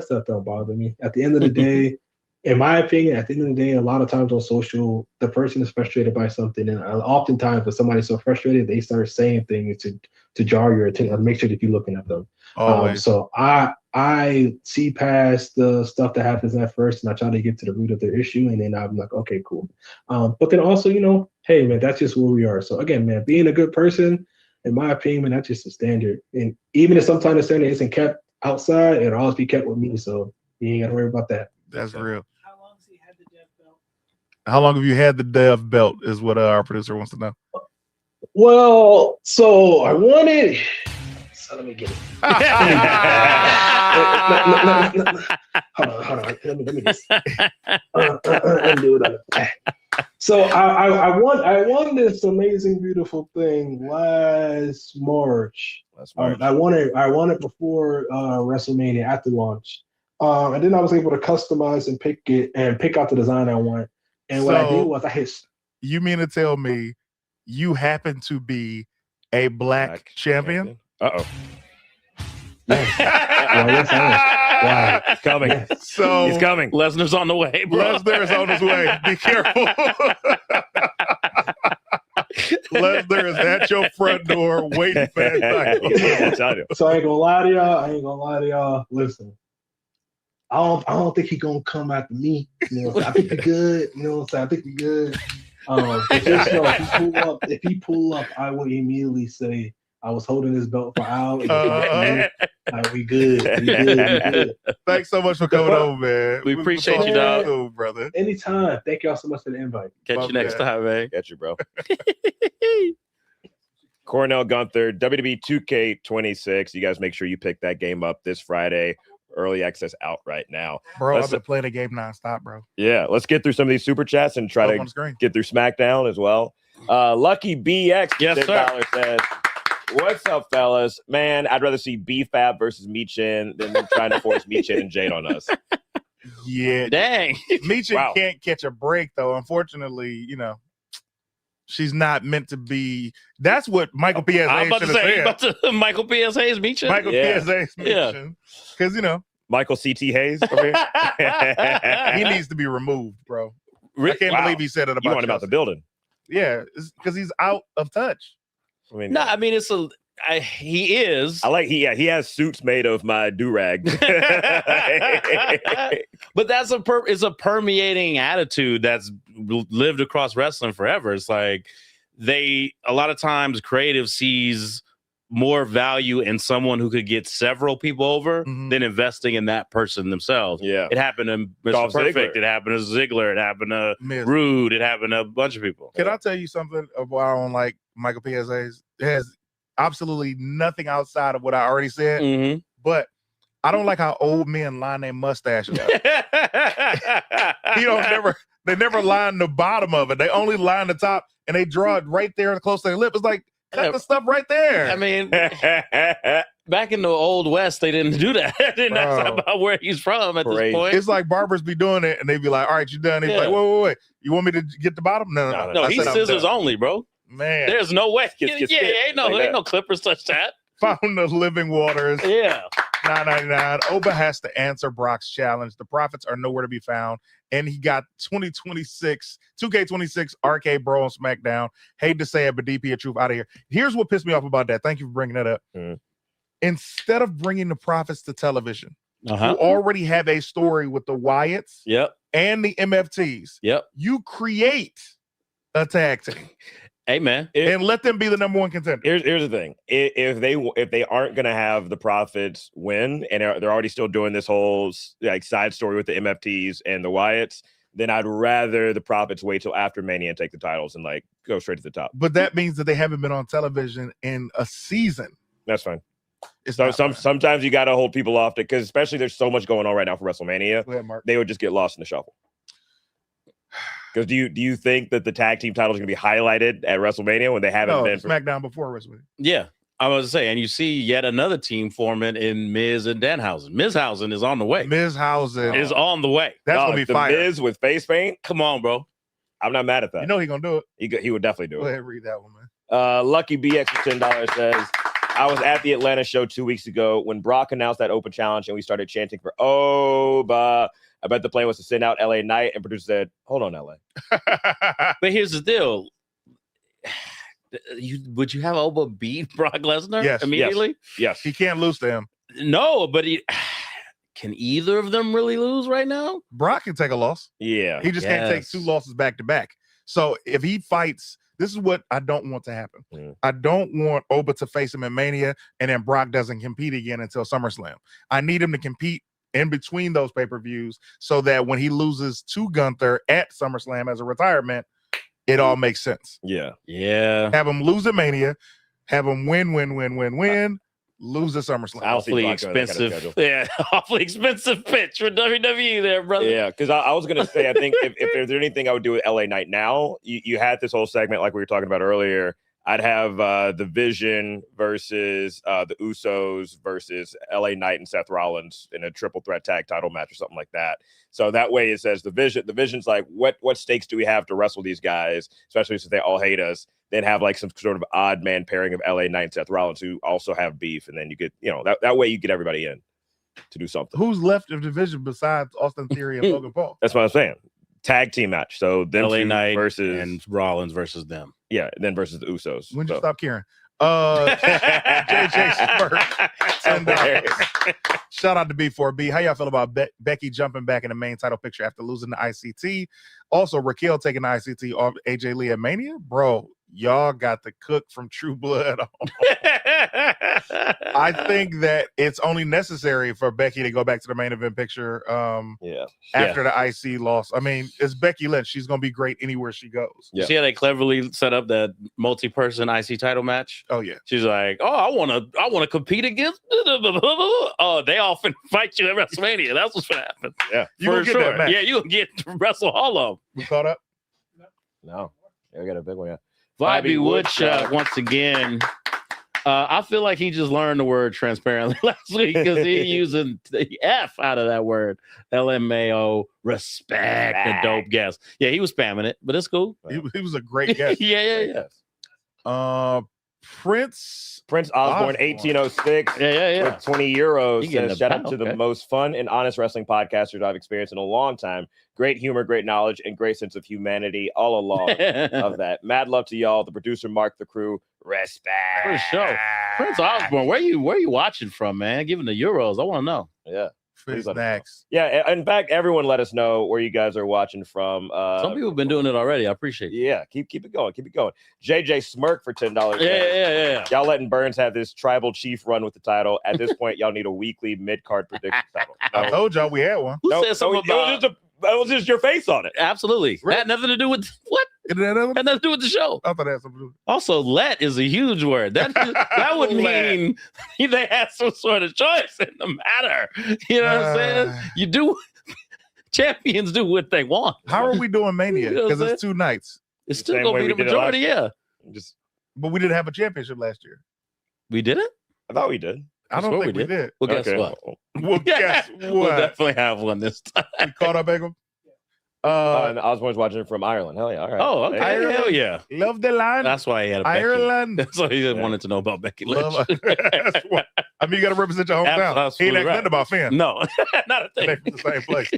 stuff don't bother me. At the end of the day, in my opinion, at the end of the day, a lot of times on social, the person is frustrated by something, and oftentimes when somebody's so frustrated, they start saying things to jar your attention, make sure that you're looking at them. Always. So I see past the stuff that happens at first, and I try to get to the root of their issue, and then I'm like, okay, cool. But then also, hey man, that's just where we are. So again, man, being a good person, in my opinion, that's just a standard. And even if sometimes the standard isn't kept outside, it'll always be kept with me. So you ain't gotta worry about that. That's real. How long has he had the dev belt? How long have you had the dev belt? Is what our producer wants to know. Well, so I wanted. So let me get it. Hold on. Let me just undo it. So I won this amazing, beautiful thing last March. I won it before WrestleMania at the launch, and then I was able to customize and pick out the design I want. And what I did was I hit. You mean to tell me you happen to be a black champion? Uh-oh. Yes, I am. He's coming. Yes. So He's coming. Lesnar's on the way, bro. Lesnar is on his way. Be careful. Lesnar is at your front door waiting for that title. I'm telling you. So I ain't gonna lie to y'all. Listen, I don't think he gonna come after me. I think we good. I think we good. But just know, if he pull up, I will immediately say I was holding his belt for hours. Like, we good. We good. Thanks so much for coming over, man. We appreciate you, dog. Cool, brother. Anytime. Thank y'all so much for the invite. Catch Love you next that. time, man. Got you, bro. Cornell Gunther, WWE 2K26. You guys make sure you pick that game up this Friday. Early access out right now. Bro, I've been playing the game nonstop, bro. Yeah, let's get through some of these super chats and try Up to on the screen. get through SmackDown as well. Lucky BX, Yes, sir. $10 says, what's up, fellas? Man, I'd rather see B-Fab versus Michin than them trying to force Michin and Jade on us. Yeah. Dang. Michin Wow. can't catch a break, though. Unfortunately, she's not meant to be. That's what Michael P.S. I'm Hayes about to should have say, Michael P.S. Hayes beat you. Michael Yeah. P.S. Hayes Yeah. Michin. Because, Michael C.T. Hayes over here. he needs to be removed, bro. Re- I can't wow. believe he said it You about want him out the Chelsea. building. Yeah, because he's out of touch. I mean, No, I mean he is. I like he has suits made of my do-rag. But that's it's a permeating attitude that's lived across wrestling forever. It's like a lot of times creative sees more value in someone who could get several people over Mhm. than investing in that person themselves. Yeah. It happened to Mr. Dolph Perfect. Ziggler. It happened to Ziggler. It happened to Miz. Rude. It happened to a bunch of people. Can I tell you something of why I don't like Michael P.S. Hayes? It has absolutely nothing outside of what I already said, Mhm. but I don't like how old men line their mustaches up. They never line the bottom of it. They only line the top and they draw it right there close to their lip. It's like, cut the stuff right there. I mean, back in the old West, they didn't do that. And that's Bro. about where he's from at Crazy. this point. It's like barbers be doing it and they be like, all right, you done. He's like, Yeah. wait. You want me to get the bottom? No. No, I he's said I'm scissors done. only, bro. Man, There's no way. Skip, Ain't like that. no clippers touch that. found the living waters. Yeah. $9.99. Oba has to answer Brock's challenge. The profits are nowhere to be found, and he got 2026 2K26 Arcade Bro on SmackDown. Hate to say it, but DP of Truth out of here. Here's what pissed me off about that. Thank you for bringing that up. Instead of bringing the Profits to television, who already have a story with the Wyatts and the MFTs, you create a tag team. Hey man, and let them be the number one contender. Here's the thing: if they aren't going to have the Profits win, and they're already still doing this whole like side story with the MFTs and the Wyatts, then I'd rather the Profits wait till after Mania and take the titles and like go straight to the top. But that means that they haven't been on television in a season. That's fine. Sometimes you got to hold people off because especially there's so much going on right now for WrestleMania. Go ahead, Mark. They would just get lost in the shuffle. Because do you think that the tag team titles are going to be highlighted at WrestleMania when they haven't been SmackDown before WrestleMania? Yeah, I was to say, and you see yet another team forming in Miz and Danhausen. Mizhausen is on the way. Mizhausen is on the way. That's gonna be fire. Miz with face paint. Come on, bro. I'm not mad at that. You know he's gonna do it. He would definitely do it. Go ahead, read that one, man. Lucky BX for $10 says, I was at the Atlanta show 2 weeks ago when Brock announced that open challenge and we started chanting for Oba. I bet the plan was to send out LA Knight and producer said, hold on, LA. But here's the deal. Would you have Oba beat Brock Lesnar immediately? Yes. He can't lose to him. No, but can either of them really lose right now? Brock can take a loss. Yeah. He just can't take two losses back to back. So if he fights, this is what I don't want to happen. I don't want Oba to face him in Mania and then Brock doesn't compete again until SummerSlam. I need him to compete in between those pay-per-views so that when he loses to Gunther at SummerSlam as a retirement, it all makes sense. Yeah. Have him lose at Mania, have him win, lose at SummerSlam. Awfully expensive. Awfully expensive pitch for WWE there, brother. Yeah, because I was going to say, I think if there's anything I would do with LA Knight now, you had this whole segment like we were talking about earlier. I'd have the Vision versus the Usos versus LA Knight and Seth Rollins in a triple threat tag title match or something like that. So that way it says the Vision's like, what stakes do we have to wrestle these guys, especially since they all hate us? Then have like some sort of odd man pairing of LA Knight and Seth Rollins who also have beef. And then you get, that way you get everybody in to do something. Who's left of division besides Austin Theory and Logan Paul? That's what I'm saying. Tag team match. So them LA Knight versus and Rollins versus them. Yeah, and then versus the Usos. When did you stop caring? JJ Spurt, $10. Shout out to B4B. How y'all feel about Becky jumping back in the main title picture after losing the ICT? Also, Raquel taking the ICT off AJ Lee at Mania? Bro, y'all got the cook from True Blood on. I think that it's only necessary for Becky to go back to the main event picture after the IC loss. I mean, it's Becky Lynch. She's going to be great anywhere she goes. See how they cleverly set up that multi-person IC title match? Oh, yeah. She's like, oh, I want to compete against oh, they all finna fight you at WrestleMania. That's what's going to happen. Yeah. You gonna get that match. Yeah, you going to get to wrestle all of them. We caught up? No. I got a big one, yeah. Bobby Woodchuck once again. I feel like he just learned the word transparently last week because he using the F out of that word. LMAO, respect the dope guest. Yeah, he was spamming it, but it's cool. He was a great guest. Yeah. Prince Osborne, 1806. Yeah. With 20 euros. Says, shout out to okay. the most fun and honest wrestling podcasters I've experienced in a long time. Great humor, great knowledge, and great sense of humanity all along of that. Mad love to y'all, the producer, Mark, the crew. Respect. For sure. Prince Osborne, where you watching from, man? Given the euros, I want to know. Yeah. Snacks. Yeah, in fact, everyone let us know where you guys are watching from. Some people have been doing it already. I appreciate it. Yeah, keep it going. Keep it going. JJ Smirk for $10. Yeah. Y'all letting Burns have this tribal chief run with the title. At this point, y'all need a weekly mid-card prediction title. I told y'all we had one. Who said something about that was just your face on it. Absolutely. That had nothing to do with what? Had nothing to do with the show. I thought that had something to do with it. Also, let is a huge word. That would mean they had some sort of choice in the matter. You know what I'm saying? You do champions do what they want. How are we doing Mania? Because it's 2 nights. It's still gonna be the majority, But we didn't have a championship last year. We did it? I thought we did. I don't think we did. Well, guess what? Well, guess what? We'll definitely have one this time. We caught up, Beckham. And Osborne's watching it from Ireland. Hell yeah. All right. Oh, okay. Ireland. Hell yeah. Love the line. That's why he had a Ireland. That's why he wanted to know about Becky Lynch. That's what, I mean, you got to represent your hometown. He ain't Absolutely nothing about Finn. No, not a thing. They're from the same place.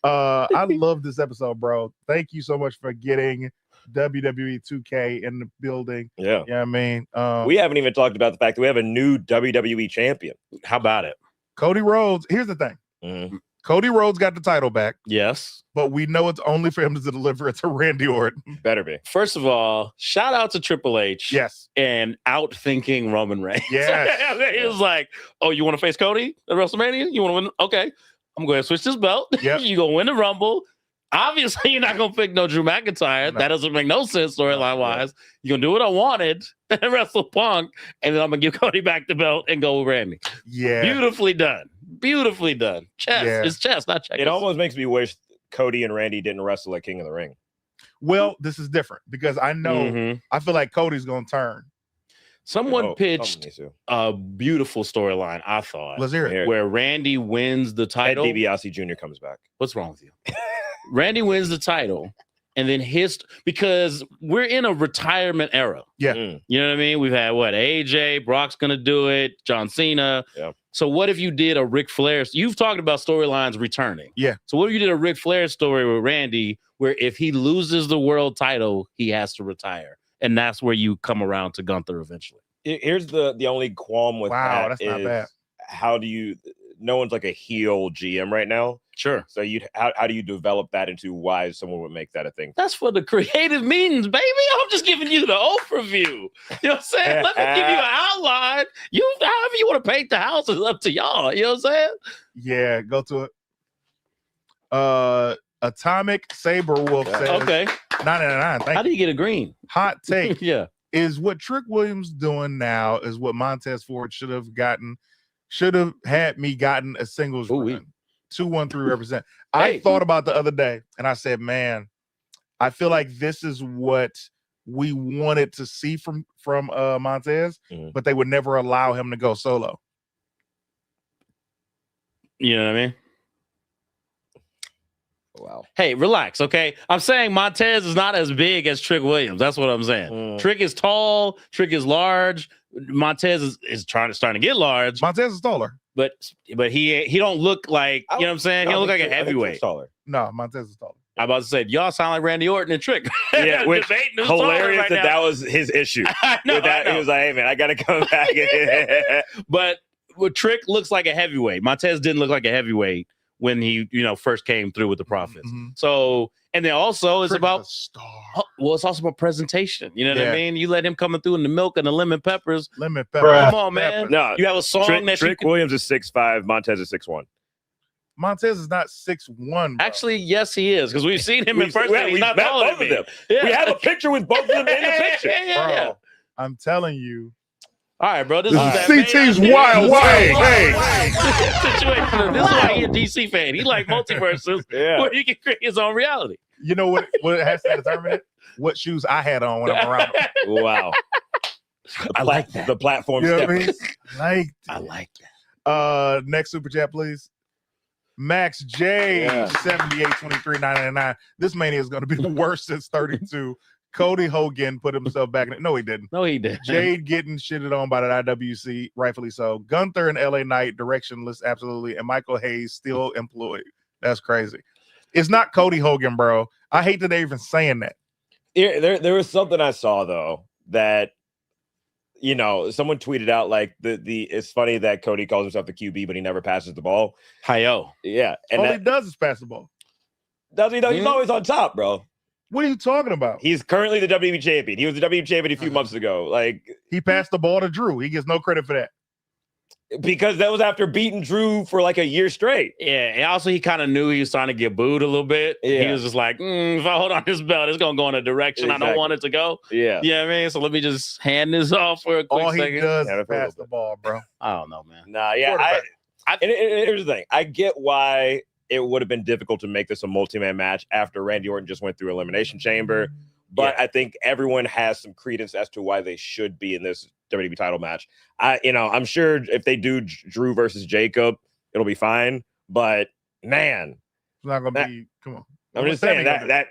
I love this episode, bro. Thank you so much for getting WWE 2K in the building. Yeah. Yeah, I mean, We haven't even talked about the fact that we have a new WWE champion. How about it? Cody Rhodes. Here's the thing. Mhm. Cody Rhodes got the title back, Yes. but we know it's only for him to deliver it to Randy Orton. Better be. First of all, shout out to Triple H. Yes. And outthinking Roman Reigns. Yes. He was like, "Oh, you want to face Cody at WrestleMania? You want to win? Okay, I'm going to switch this belt. Yep. You gonna win the Rumble. Obviously, you're not gonna pick no Drew McIntyre. No. That doesn't make no sense storyline wise. You're gonna do what I wanted and wrestle Punk, and then I'm gonna give Cody back the belt and go with Randy. Yeah. Beautifully done. Beautifully done. Chess. Yeah. It's chess, not checkers. It almost makes me wish Cody and Randy didn't wrestle at King of the Ring. Well, this is different because I know Mhm. I feel like Cody's gonna turn. Someone Oh, pitched something needs to. a beautiful storyline, I thought, Let's hear it. Here. where Randy wins the Ted title. DiBiase Jr. comes back. What's wrong with you? Randy wins the title, and then because we're in a retirement era. Yeah. Mm. You know what I mean? We've had AJ, Brock's gonna do it, John Cena. Yeah. So what if you did a Ric Flair? You've talked about storylines returning. Yeah. So what if you did a Ric Flair story with Randy, where if he loses the world title, he has to retire, and that's where you come around to Gunther eventually. Here's the only qualm with Wow, that that's not is bad. how do you? No one's like a heel GM right now. Sure. So how do you develop that into why someone would make that a thing? That's for the creative meetings, baby. I'm just giving you the overview. You know what I'm saying? Let me give you an outline. However you want to paint the house is up to y'all. You know what I'm saying? Yeah, go to it. Atomic Saber Wolf Yeah. says Okay. 999. How Thank do you. you get a green? Hot take Yeah. is what Trick Williams doing now is what Montez Ford should have had me gotten a singles Ooh-wee. run. 213 represent. I Hey. thought about the other day and I said, man, I feel like this is what we wanted to see from Montez, Mhm. but they would never allow him to go solo. You know what I mean? Wow. Hey, relax, okay? I'm saying Montez is not as big as Trick Williams. That's what I'm saying. Mm. Trick is tall. Trick is large. Montez is starting to get large, Montez is taller. but he don't look like, you know what I'm saying? He don't look like a heavyweight. Taller. No, Montez is taller. I'm about to say, y'all sound like Randy Orton and Trick. Yeah, which Debating who's taller hilarious right that now. was his issue. I know, With that, I he know. was like, "Hey man, I gotta come back." But Trick looks like a heavyweight. Montez didn't look like a heavyweight when he, first came through with the Profits. Mhm. So, and then also it's Trick is about, a star. it's also about presentation. You know what Yeah. I mean? You let him coming through in the milk and the lemon peppers. Lemon pepper. Come on, man. no, You have a song that you Trick can, Williams is 6'5", Montez is 6'1". Montez is not 6'1". bro. actually, yes, he is, because we've seen him in person. He's we've not met taller both than of me. them. Yeah. We have a picture with both of them in the picture. Yeah. I'm telling you. All right, bro. This This is is that CT's man- wild Hey, way. situation. This is why he's a DC fan. He like multiverses Yeah. where he can create his own reality. You know what has to determine it? What shoes I had on when I'm around him. Wow. I like that. The platform You know what I step. mean? Like, I like that. next super chat, please. Max J, Yeah. 78-23-999. This mania is going to be the worst since 32. Cody Hogan put himself back in it. No, he didn't. No, he did. Jade getting shitted on by the IWC, rightfully so. Gunther and LA Knight, directionless, absolutely. And Michael Hayes still employed. That's crazy. It's not Cody Hogan, bro. I hate that they're even saying that. There was something I saw though that someone tweeted out like the it's funny that Cody calls himself the QB, but he never passes the ball. Hi-yo. Yeah, and All he that, does is pass the ball. does he know he's Mhm. always on top, bro. What are you talking about? He's currently the WWE champion. He was the WWE champion a few months ago. Like, He passed the ball to Drew. He gets no credit for that. because that was after beating Drew for like a year straight. Yeah, and also he kind of knew he was trying to get booed a little bit. He Yeah. was just like, if I hold on this belt, it's gonna go in a direction I don't Exactly. want it to go. Yeah. You know what I mean? So let me just hand this off for a quick All he second. does Yeah, is that's a little pass the bit. ball, bro. I don't know, man. Nah, yeah. Quarterback. And here's the thing. I get why it would have been difficult to make this a multi-man match after Randy Orton just went through Elimination Chamber. But Yeah. I think everyone has some credence as to why they should be in this WWE title match. I'm sure if they do Drew versus Jacob, it'll be fine. But man, It's not gonna That- be. Come on. I'm What's just saying Sammy gonna that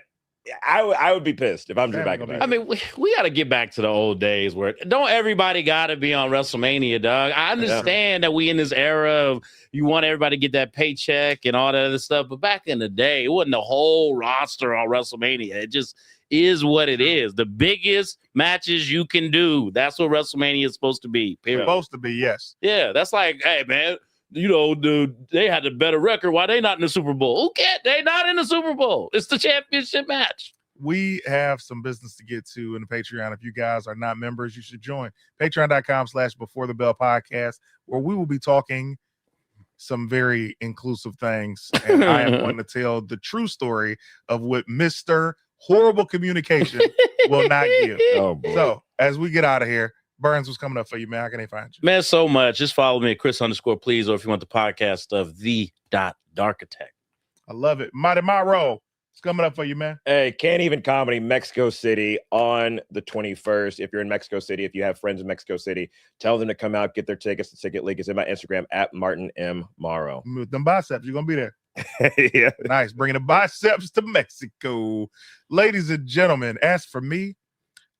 I would be pissed if I'm Drew Family gonna McIntyre. I mean, we got to get back to the old days where don't everybody got to be on WrestleMania, dog. I understand that we in this era of you want everybody to get that paycheck and all that other stuff, but back in the day, it wasn't the whole roster on WrestleMania. It just is what it is. The biggest matches you can do. That's what WrestleMania is supposed to be. Period. Supposed to be, yes. Yeah, that's like, hey, man, you know, dude, they had a better record. Why they not in the Super Bowl? Who cares? They not in the Super Bowl. It's the championship match. We have some business to get to in the Patreon. If you guys are not members, you should join patreon.com/Before the Bell podcast, where we will be talking some very inclusive things. And I am going to tell the true story of what Mr. Horrible Communication will not give. Oh boy. So as we get out of here, Burns, what's coming up for you, man? How can they find you? Man, so much. Just follow me at Chris_please, or if you want the podcast stuff, the.darkitect. I love it. Mighty Myro, what's coming up for you, man? Hey, Can't Even Comedy, Mexico City on the 21st. If you're in Mexico City, if you have friends in Mexico City, tell them to come out, get their tickets. The ticket link is in my Instagram at Martin M. Morrow. With them biceps, you're going to be there. Yeah. Nice. Bringing the biceps to Mexico. Ladies and gentlemen, as for me,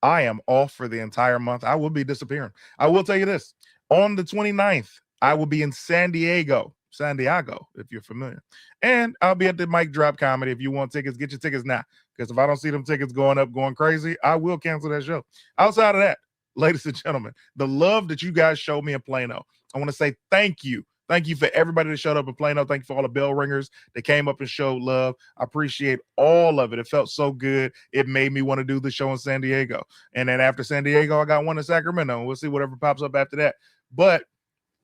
I am off for the entire month. I will be disappearing. I will tell you this. On the 29th, I will be in San Diego, if you're familiar. And I'll be at the Mic Drop Comedy. If you want tickets, get your tickets now. Because if I don't see them tickets going up, going crazy, I will cancel that show. Outside of that, ladies and gentlemen, the love that you guys showed me in Plano, I want to say thank you. Thank you for everybody that showed up in Plano. Thank you for all the bell ringers that came up and showed love. I appreciate all of it. It felt so good. It made me want to do the show in San Diego. And then after San Diego, I got one in Sacramento. And we'll see whatever pops up after that. But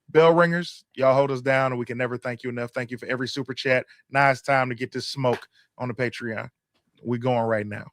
bell ringers, y'all hold us down, and we can never thank you enough. Thank you for every super chat. Now it's time to get this smoke on the Patreon. We're going right now.